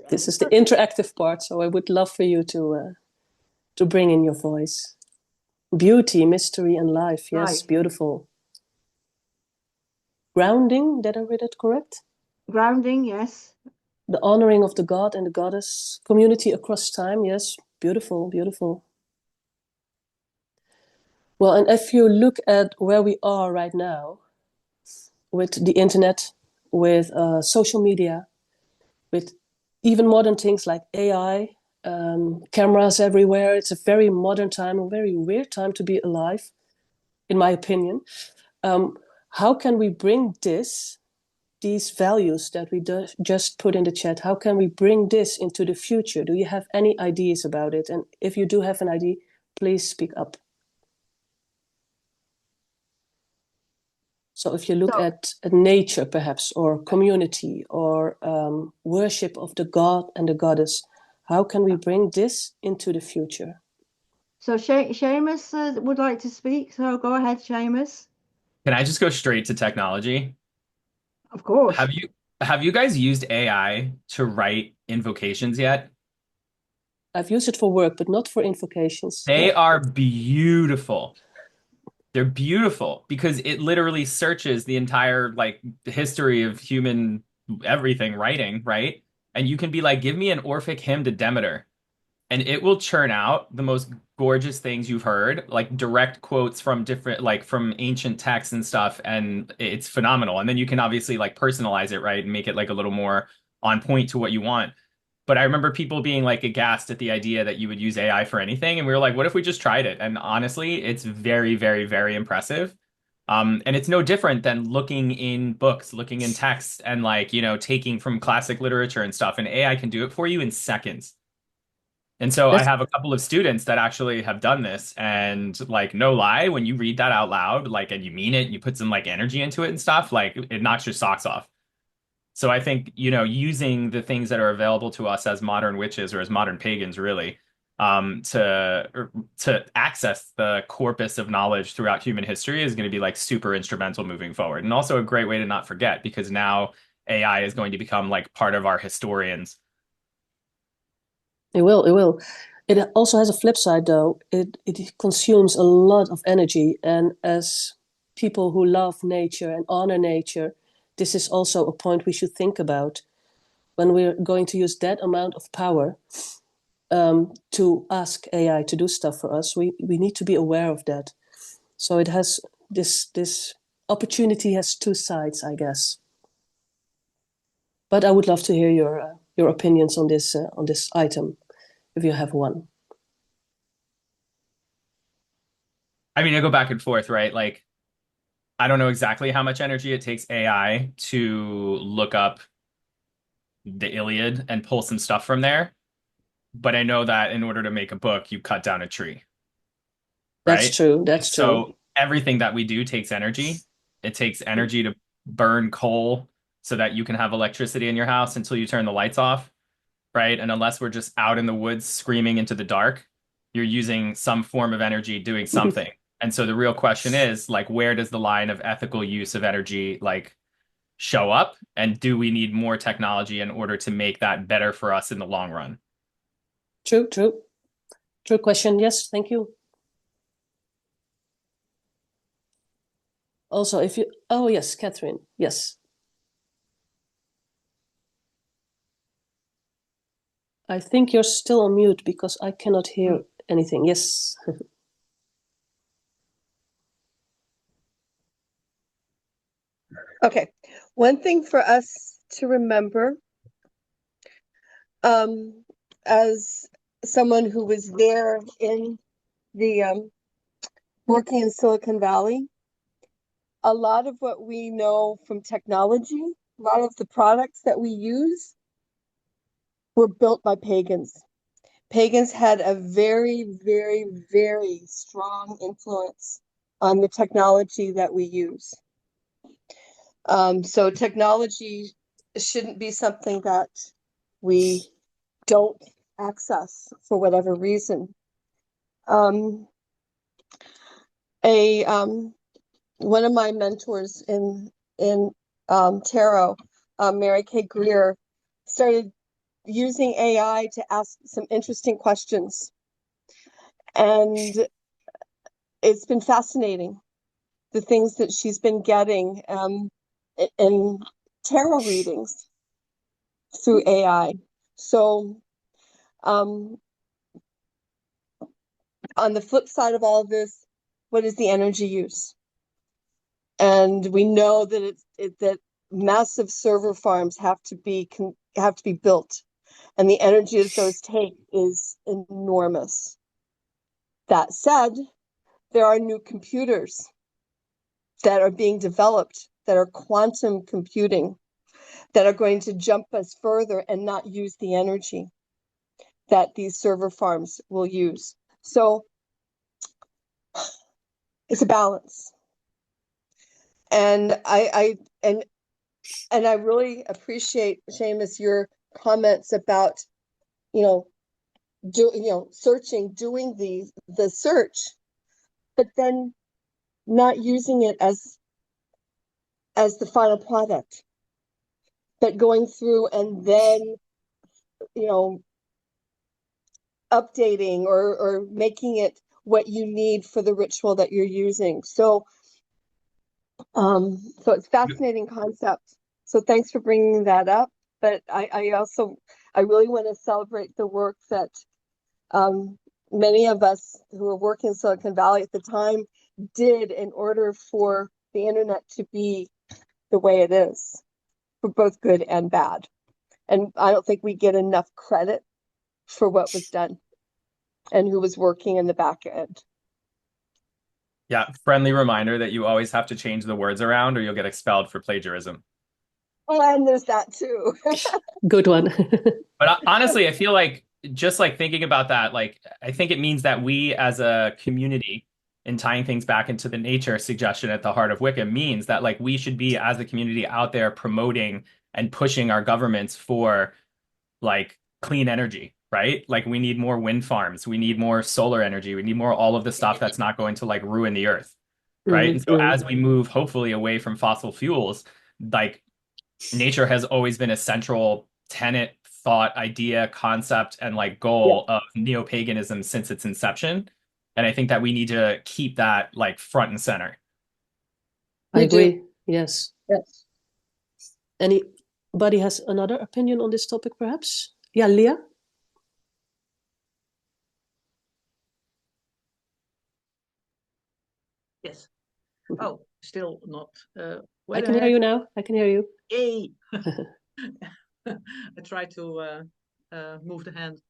This is the interactive part, so I would love for you to bring in your voice. Beauty, mystery, and life. Yes, beautiful. Grounding, did I read it correct? Grounding, yes. The honoring of the god and the goddess, community across time. Yes, beautiful, beautiful. Well, and if you look at where we are right now with the internet, with social media, with even modern things like AI, cameras everywhere, it's a very modern time, a very weird time to be alive, in my opinion. How can we bring these values that we just put in the chat, how can we bring this into the future? Do you have any ideas about it? And if you do have an idea, please speak up. So if you look at nature, perhaps, or community, or worship of the god and the goddess, how can we bring this into the future? So Seamus would like to speak. So go ahead, Seamus. Can I just go straight to technology? Of course. Have you guys used AI to write invocations yet? I've used it for work, but not for invocations. They are beautiful. They're beautiful because it literally searches the entire like history of human everything writing, right? And you can be like, give me an Orphic hymn to Demeter, and it will churn out the most gorgeous things you've heard, like direct quotes from different, like from ancient texts and stuff, and it's phenomenal. And then you can obviously like personalize it, right, and make it like a little more on point to what you want. But I remember people being like aghast at the idea that you would use AI for anything. And we were like, what if we just tried it? And honestly, it's very, very, very impressive. And it's no different than looking in books, looking in texts, and like, you know, taking from classic literature and stuff. And AI can do it for you in seconds. And so I have a couple of students that actually have done this. And like, no lie, when you read that out loud, like, and you mean it, and you put some like energy into it and stuff, like it knocks your socks off. So I think, you know, using the things that are available to us as modern witches or as modern pagans, really, to access the corpus of knowledge throughout human history is going to be like super instrumental moving forward. And also a great way to not forget, because now AI is going to become like part of our historians. It will, it will. It also has a flip side, though. It consumes a lot of energy. And as people who love nature and honor nature, this is also a point we should think about when we're going to use that amount of power to ask AI to do stuff for us. We need to be aware of that. So it has this opportunity has two sides, I guess. But I would love to hear your opinions on this item, if you have one. I mean, I go back and forth, right? Like, I don't know exactly how much energy it takes AI to look up the Iliad and pull some stuff from there. But I know that in order to make a book, you cut down a tree. That's Right? true. That's true. So everything that we do takes energy. It takes energy to burn coal so that you can have electricity in your house until you turn the lights off, right? And unless we're just out in the woods screaming into the dark, you're using some form of energy doing something. And so the real question is, like, where does the line of ethical use of energy like show up? And do we need more technology in order to make that better for us in the long run? True, true. True question. Yes, thank you. Also, if you, oh yes, Catherine, yes. I think you're still on mute because I cannot hear anything. Yes. Okay, one thing for us to remember, as someone who was there in the working in Silicon Valley, a lot of what we know from technology, a lot of the products that we use were built by pagans. Pagans had a very, very, very strong influence on the technology that we use. So technology shouldn't be something that we don't access for whatever reason. One of my mentors in tarot, Mary Kay Greer, started using AI to ask some interesting questions, and it's been fascinating, the things that she's been getting, and tarot readings through AI. So on the flip side of all of this, what is the energy use? And we know that that massive server farms have to be built, and the energy that those take is enormous. That said, there are new computers that are being developed that are quantum computing that are going to jump us further and not use the energy that these server farms will use. So it's a balance. And I really appreciate, Seamus, your comments about, searching, doing the search, but then not using it as the final product, but going through and then, updating or making it what you need for the ritual that you're using. So it's a fascinating concept. So thanks for bringing that up. But I really want to celebrate the work that many of us who were working in Silicon Valley at the time did in order for the internet to be the way it is, for both good and bad. And I don't think we get enough credit for what was done and who was working in the back end. Yeah, friendly reminder that you always have to change the words around or you'll get expelled for plagiarism. Oh, and there's that too. Good one. But honestly, I feel like just like thinking about that, like I think it means that we as a community, and tying things back into the nature suggestion at the heart of Wicca, means that like we should be as a community out there promoting and pushing our governments for like clean energy, right? Like we need more wind farms, we need more solar energy, we need more all of the stuff that's not going to like ruin the earth, right? And so as we move hopefully away from fossil fuels, like nature has always been a central tenet, thought, idea, concept, and like goal of neo-paganism since its inception. And I think that we need to keep that like front and center. I agree. Yes. Yes. Anybody has another opinion on this topic, perhaps? Yeah, Leah? Yes. Oh, still not. I can hear you now. I can hear you. Yay! I try to move the hand.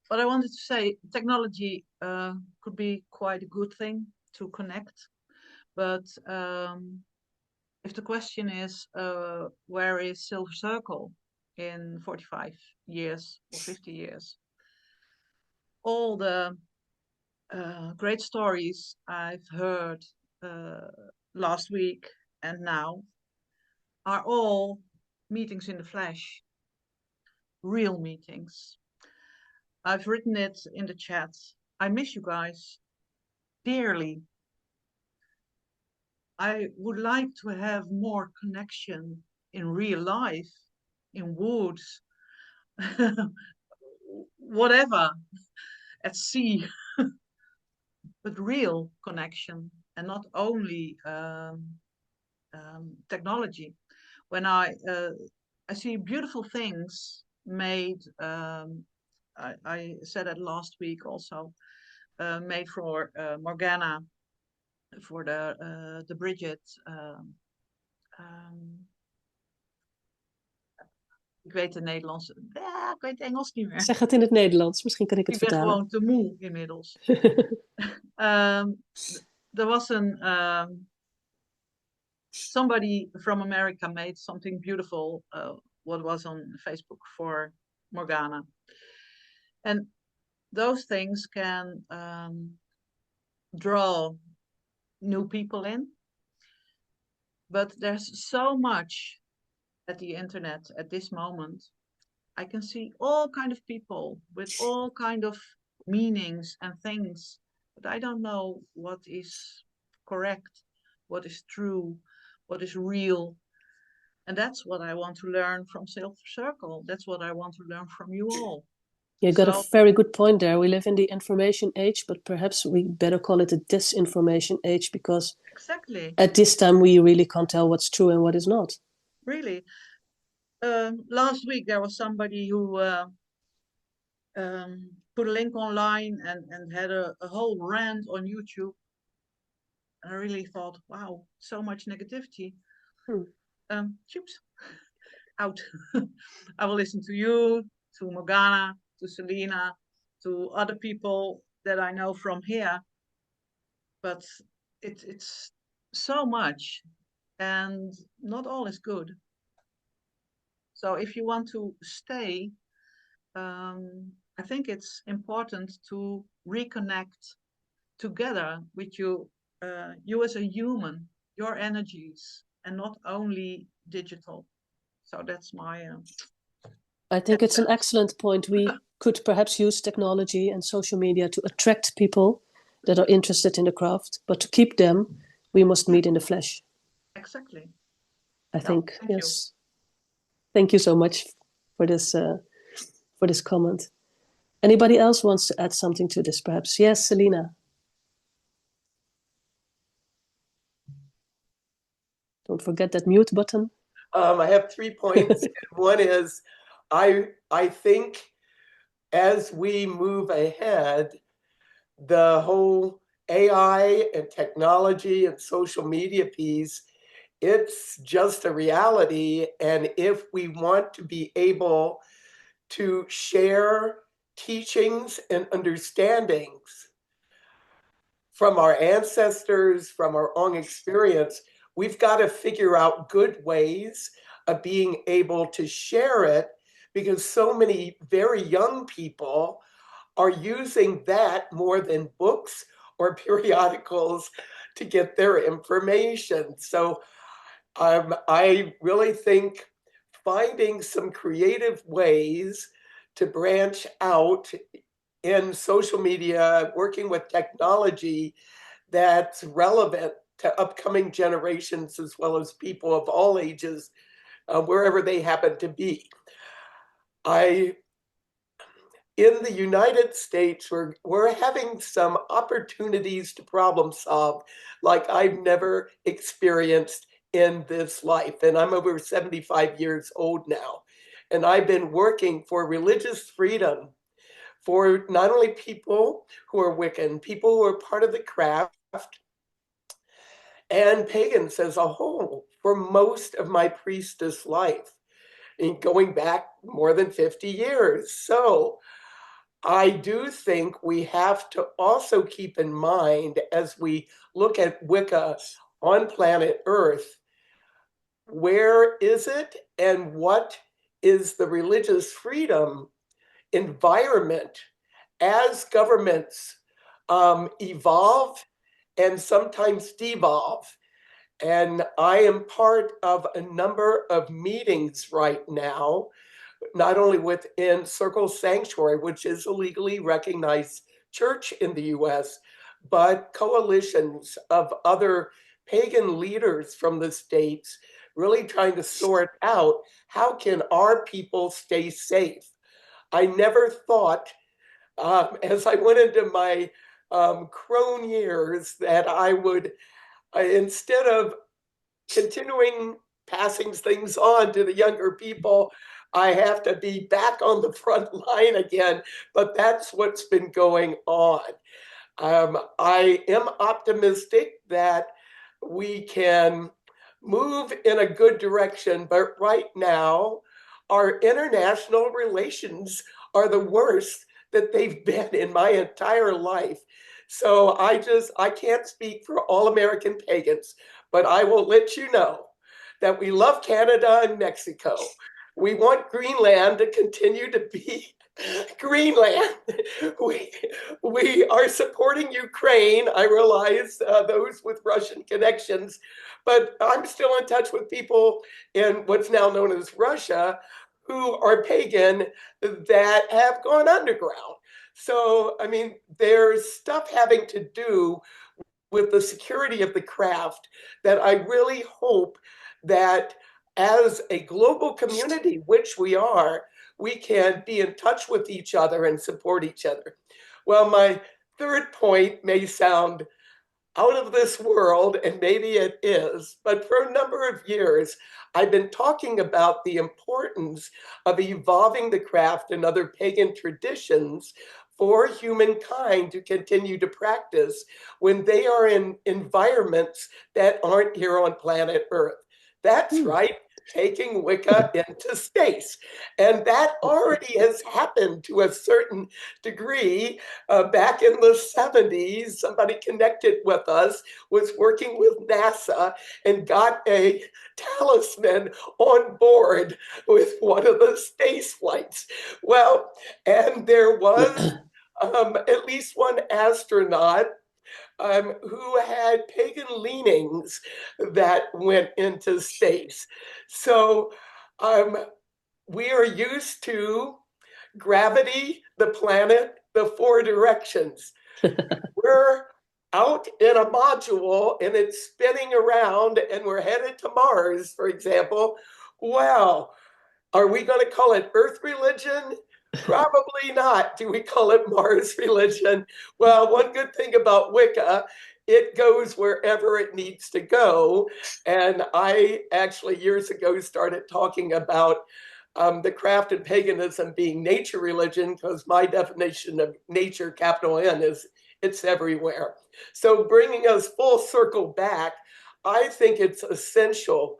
What I wanted to say, technology could be quite a good thing to connect. But if the question is, where is Silver Circle in 45 years or 50 years? All the great stories I've heard last week and now are all meetings in the flesh, real meetings. I've written it in the chat. I miss you guys dearly. I would like to have more connection in real life, in woods, whatever, at sea, but real connection and not only technology. When I see beautiful things made, I said that last week also, made for Morgana, voor de Bridget. Ik weet het Nederlands. Ja, ik weet het Engels niet meer. Zeg het in het Nederlands. Misschien kan ik het vertalen. Ik ben gewoon te moe inmiddels. Er was een... somebody from America made something beautiful, what was on Facebook for Morgana. And those things can draw new people in. But there's so much at the internet at this moment. I can see all kind of people with all kind of meanings and things, but I don't know what is correct, what is true, what is real. And that's what I want to learn from Silver Circle. That's what I want to learn from you all. You got a So very good point there. We live in the information age, but perhaps we better call it a disinformation age, because exactly, at this time we really can't tell what's true and what is not. really. Last week there was somebody who put a link online and had a whole rant on YouTube. And I really thought, wow, so much negativity. Chips out. I will listen to you, to Morgana, to Selena, to other people that I know from here. But it's so much, and not all is good. So if you want to stay, I think it's important to reconnect together with you as a human, your energies, and not only digital. So that's my. I think it's an excellent point. We could perhaps use technology and social media to attract people that are interested in the craft, but to keep them, we must meet in the flesh. Exactly. I think, thank yes. Thank you so much for this comment. Anybody else wants to add something to this, perhaps? Yes, Selena. Don't forget that mute button. I have 3 points. One is, I think as we move ahead, the whole AI and technology and social media piece, it's just a reality. And if we want to be able to share teachings and understandings from our ancestors, from our own experience, we've got to figure out good ways of being able to share it, because so many very young people are using that more than books or periodicals to get their information. So I really think finding some creative ways to branch out in social media, working with technology that's relevant to upcoming generations as well as people of all ages, wherever they happen to be. In the United States, we're having some opportunities to problem solve like I've never experienced in this life. And I'm over 75 years old now. And I've been working for religious freedom for not only people who are Wiccan, people who are part of the craft, and pagans as a whole for most of my priestess life, and going back more than 50 years. So I do think we have to also keep in mind, as we look at Wicca on planet Earth, where is it and what is the religious freedom environment as governments evolve and sometimes devolve. And I am part of a number of meetings right now, not only within Circle Sanctuary, which is a legally recognized church in the US, but coalitions of other pagan leaders from the states really trying to sort out how can our people stay safe. I never thought, as I went into my crone years, that I would, instead of continuing passing things on to the younger people, I have to be back on the front line again. But that's what's been going on. I am optimistic that we can move in a good direction, but right now, our international relations are the worst that they've been in my entire life. So I can't speak for all American pagans, but I will let you know that we love Canada and Mexico. We want Greenland to continue to be Greenland. We are supporting Ukraine. I realize those with Russian connections, but I'm still in touch with people in what's now known as Russia who are pagan that have gone underground. So, I mean, there's stuff having to do with the security of the craft that I really hope that as a global community, which we are, we can be in touch with each other and support each other. Well, my third point may sound out of this world, and maybe it is, but for a number of years, I've been talking about the importance of evolving the craft and other pagan traditions for humankind to continue to practice when they are in environments that aren't here on planet Earth. That's right, taking Wicca into space. And that already has happened to a certain degree. Back in the 70s, somebody connected with us was working with NASA and got a talisman on board with one of the space flights. Well, and there was at least one astronaut who had pagan leanings that went into space. So we are used to gravity, the planet, the four directions. We're out in a module and it's spinning around and we're headed to Mars, for example. Well, are we going to call it Earth religion? Probably not. Do we call it Mars religion? Well, one good thing about Wicca, it goes wherever it needs to go. And I actually years ago started talking about the craft and paganism being nature religion, because my definition of nature, capital N, is it's everywhere. So bringing us full circle back, I think it's essential,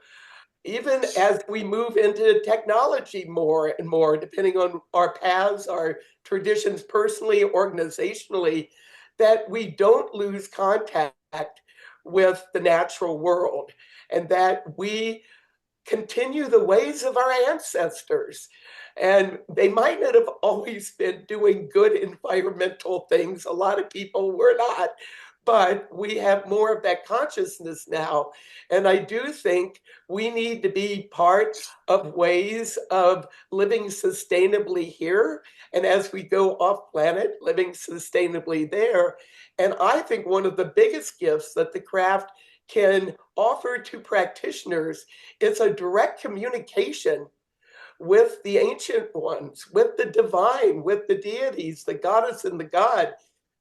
even as we move into technology more and more, depending on our paths, our traditions personally, organizationally, that we don't lose contact with the natural world and that we continue the ways of our ancestors. And they might not have always been doing good environmental things. A lot of people were not, but we have more of that consciousness now. And I do think we need to be part of ways of living sustainably here. And as we go off planet, living sustainably there. And I think one of the biggest gifts that the craft can offer to practitioners is a direct communication with the ancient ones, with the divine, with the deities, the goddess and the god,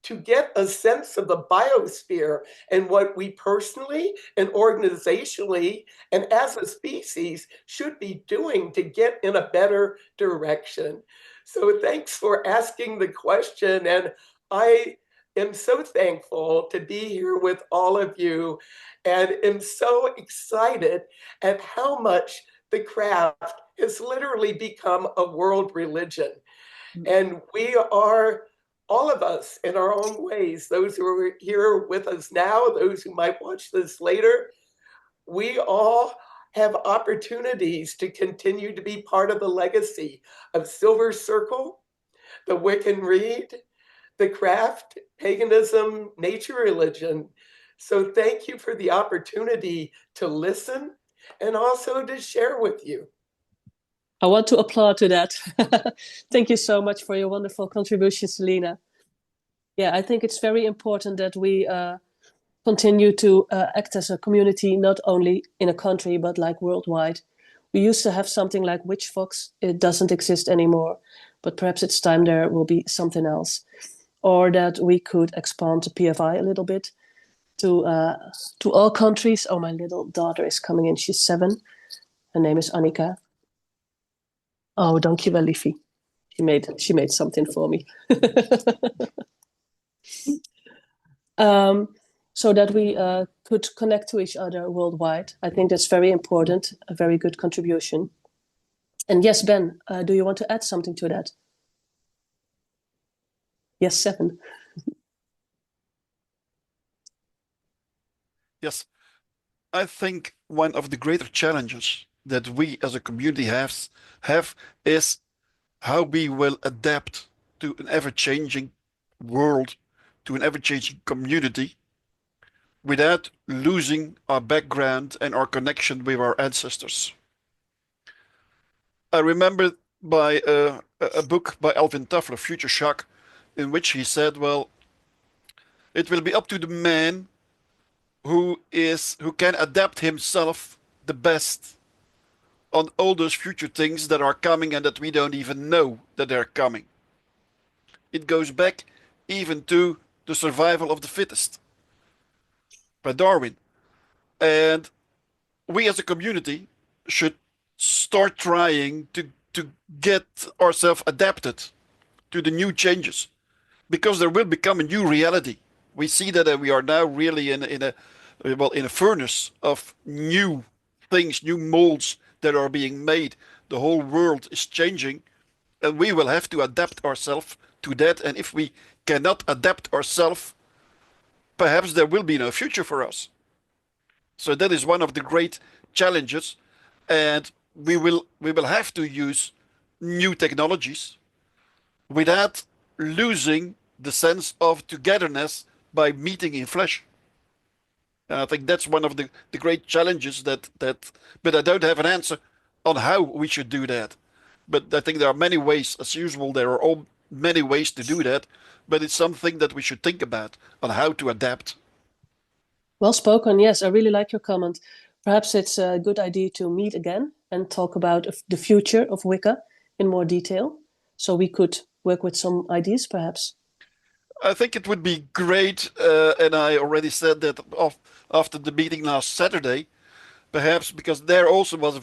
to get a sense of the biosphere and what we personally and organizationally and as a species should be doing to get in a better direction. So thanks for asking the question. And I am so thankful to be here with all of you and am so excited at how much the craft has literally become a world religion. And we are, all of us in our own ways, those who are here with us now, those who might watch this later, we all have opportunities to continue to be part of the legacy of Silver Circle, the Wiccan Rede, the craft, paganism, nature religion. So thank you for the opportunity to listen and also to share with you. I want to applaud to that. Thank you so much for your wonderful contribution, Selena. Yeah, I think it's very important that we continue to act as a community, not only in a country, but like worldwide. We used to have something like Witch Fox. It doesn't exist anymore, but perhaps it's time there will be something else. Or that we could expand the PFI a little bit to all countries. Oh, my little daughter is coming in. She's 7. Her name is Annika. Oh, dankjewel, liefie. She made something for me. So that we could connect to each other worldwide. I think that's very important, a very good contribution. And yes, Ben, do you want to add something to that? Yes, 7. Yes, I think one of the greater challenges that we as a community have is how we will adapt to an ever-changing world, to an ever-changing community, without losing our background and our connection with our ancestors. I remember by a book by Alvin Toffler, Future Shock, in which he said, well, it will be up to the man who can adapt himself the best on all those future things that are coming and that we don't even know that they're coming. It goes back even to the survival of the fittest by Darwin. And we as a community should start trying to get ourselves adapted to the new changes because there will become a new reality. We see that we are now really in a furnace of new things, new molds that are being made. The whole world is changing, and we will have to adapt ourselves to that. And if we cannot adapt ourselves, perhaps there will be no future for us. So that is one of the great challenges, and we will have to use new technologies without losing the sense of togetherness by meeting in flesh. And I think that's one of the great challenges but I don't have an answer on how we should do that. But I think there are many ways, as usual, there are all many ways to do that, but it's something that we should think about on how to adapt. Well spoken. Yes, I really like your comment. Perhaps it's a good idea to meet again and talk about the future of Wicca in more detail, so we could work with some ideas, perhaps. I think it would be great, and I already said that after the meeting last Saturday, perhaps because there also was a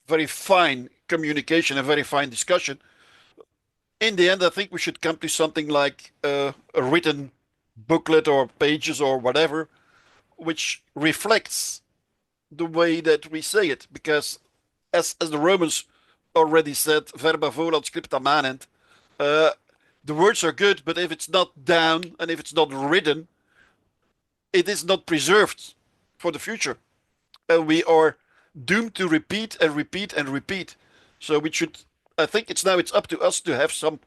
very fine communication, a very fine discussion. In the end, I think we should come to something like a written booklet or pages or whatever, which reflects the way that we say it. Because as the Romans already said, verba volant scripta manent, the words are good, but if it's not down and if it's not written, it is not preserved for the future. And we are doomed to repeat and repeat and repeat. So I think it's up to us to have some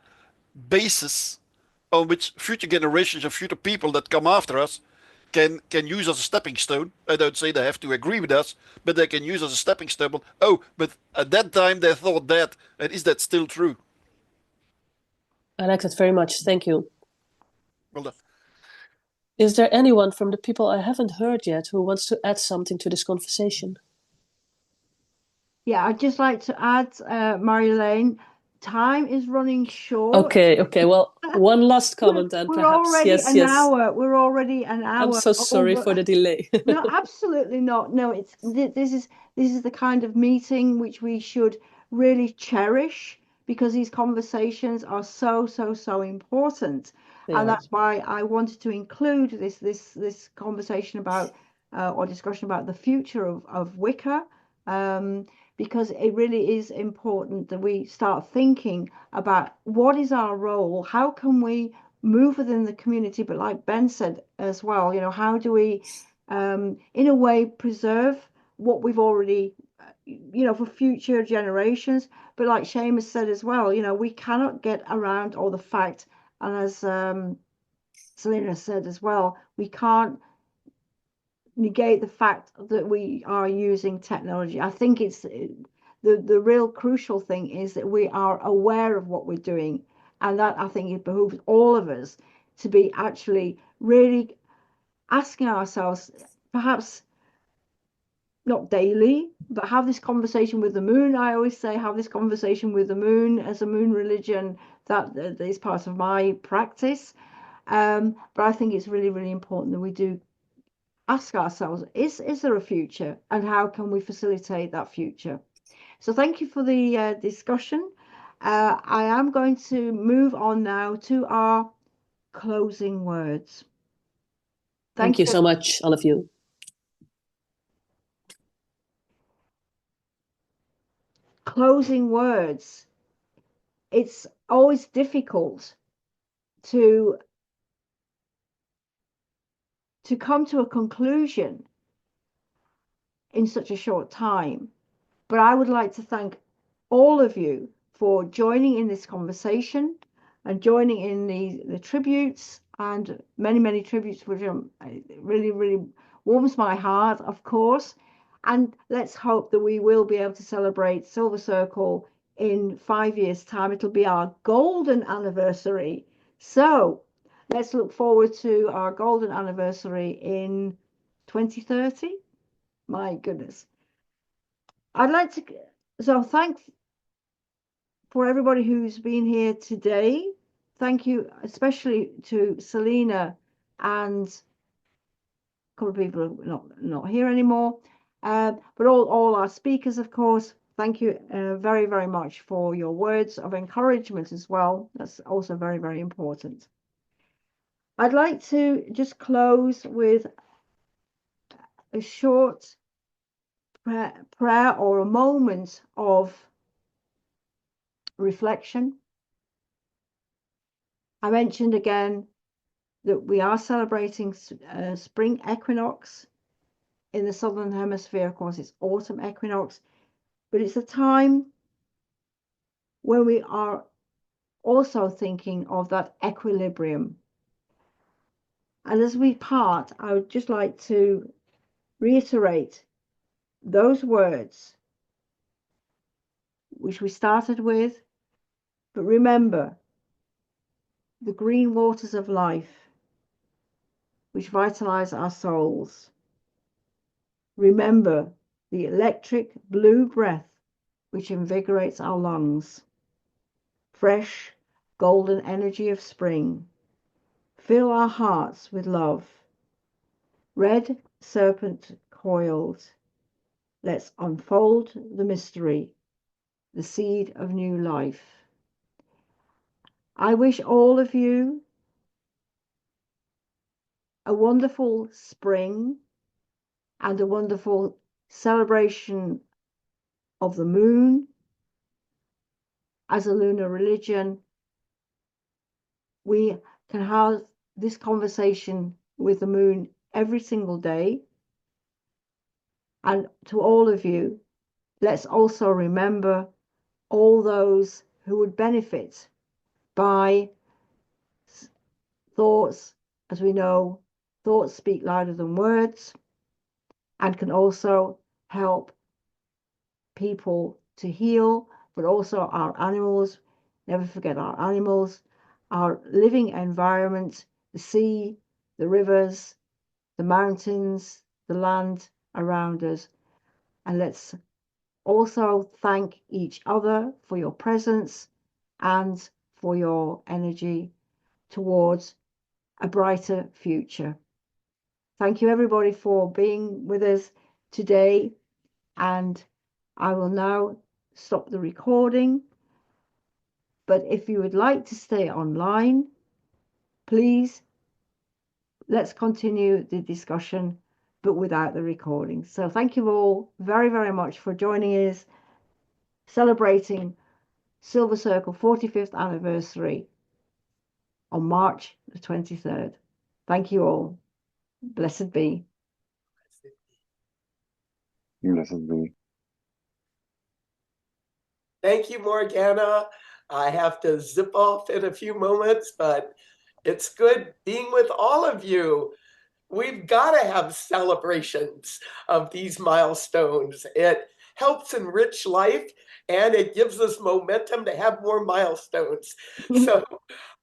basis on which future generations and future people that come after us can use as a stepping stone. I don't say they have to agree with us, but they can use as a stepping stone. Oh, but at that time they thought that, and is that still true? I like that very much. Thank you. Well done. Is there anyone from the people I haven't heard yet who wants to add something to this conversation? Yeah, I'd just like to add, Marjolaine, time is running short. Okay. Well, one last comment then, We're perhaps. already Yes. We're already an hour. I'm so sorry for the delay. No, absolutely not. No, this is the kind of meeting which we should really cherish because these conversations are so important. And that's why I wanted to include this conversation about or discussion about the future of Wicca, because it really is important that we start thinking about what is our role, how can we move within the community, but like Ben said as well, how do we in a way preserve what we've already for future generations, but like Seamus said as well, we cannot get around all the fact, and as Selena said as well, we can't negate the fact that we are using technology. I think it's the real crucial thing is that we are aware of what we're doing, and that I think it behooves all of us to be actually really asking ourselves, perhaps not daily, but have this conversation with the moon. I always say have this conversation with the moon as a moon religion. That is part of my practice. But I think it's really important that we do ask ourselves, is there a future, and how can we facilitate that future? So thank you for the discussion. I am going to move on now to our closing words. Thank you so much, all of you. Closing words. It's always difficult to come to a conclusion in such a short time. But I would like to thank all of you for joining in this conversation and joining in the tributes, and many tributes, which really warms my heart, of course. And let's hope that we will be able to celebrate Silver Circle in 5 years' time. It'll be our golden anniversary. So let's look forward to our golden anniversary in 2030. My goodness. I'd like to, so thanks for everybody who's been here today. Thank you especially to Selena and a couple of people not here anymore, but all our speakers, of course. Thank you very, very much for your words of encouragement as well. That's also very, very important. I'd like to just close with a short prayer or a moment of reflection. I mentioned again that we are celebrating Spring Equinox in the Southern Hemisphere. Of course, it's autumn equinox, but it's a time when we are also thinking of that equilibrium. And as we part, I would just like to reiterate those words which we started with, but remember the green waters of life which vitalize our souls. Remember the electric blue breath which invigorates our lungs. Fresh golden energy of spring. Fill our hearts with love. Red serpent coiled. Let's unfold the mystery, the seed of new life. I wish all of you a wonderful spring and a wonderful celebration of the moon. As a lunar religion, we can have this conversation with the moon every single day. And to all of you, let's also remember all those who would benefit by thoughts. As we know, thoughts speak louder than words and can also help people to heal, but also our animals. Never forget our animals, our living environment, the sea, the rivers, the mountains, the land around us. And let's also thank each other for your presence and for your energy towards a brighter future. Thank you, everybody, for being with us today. And I will now stop the recording. But if you would like to stay online, please, let's continue the discussion, but without the recording. So thank you all very, very much for joining us, celebrating Silver Circle 45th anniversary on March the 23rd. Thank you all. Blessed be. Blessed be. Thank you, Morgana. I have to zip off in a few moments, but it's good being with all of you. We've got to have celebrations of these milestones. It helps enrich life and it gives us momentum to have more milestones. So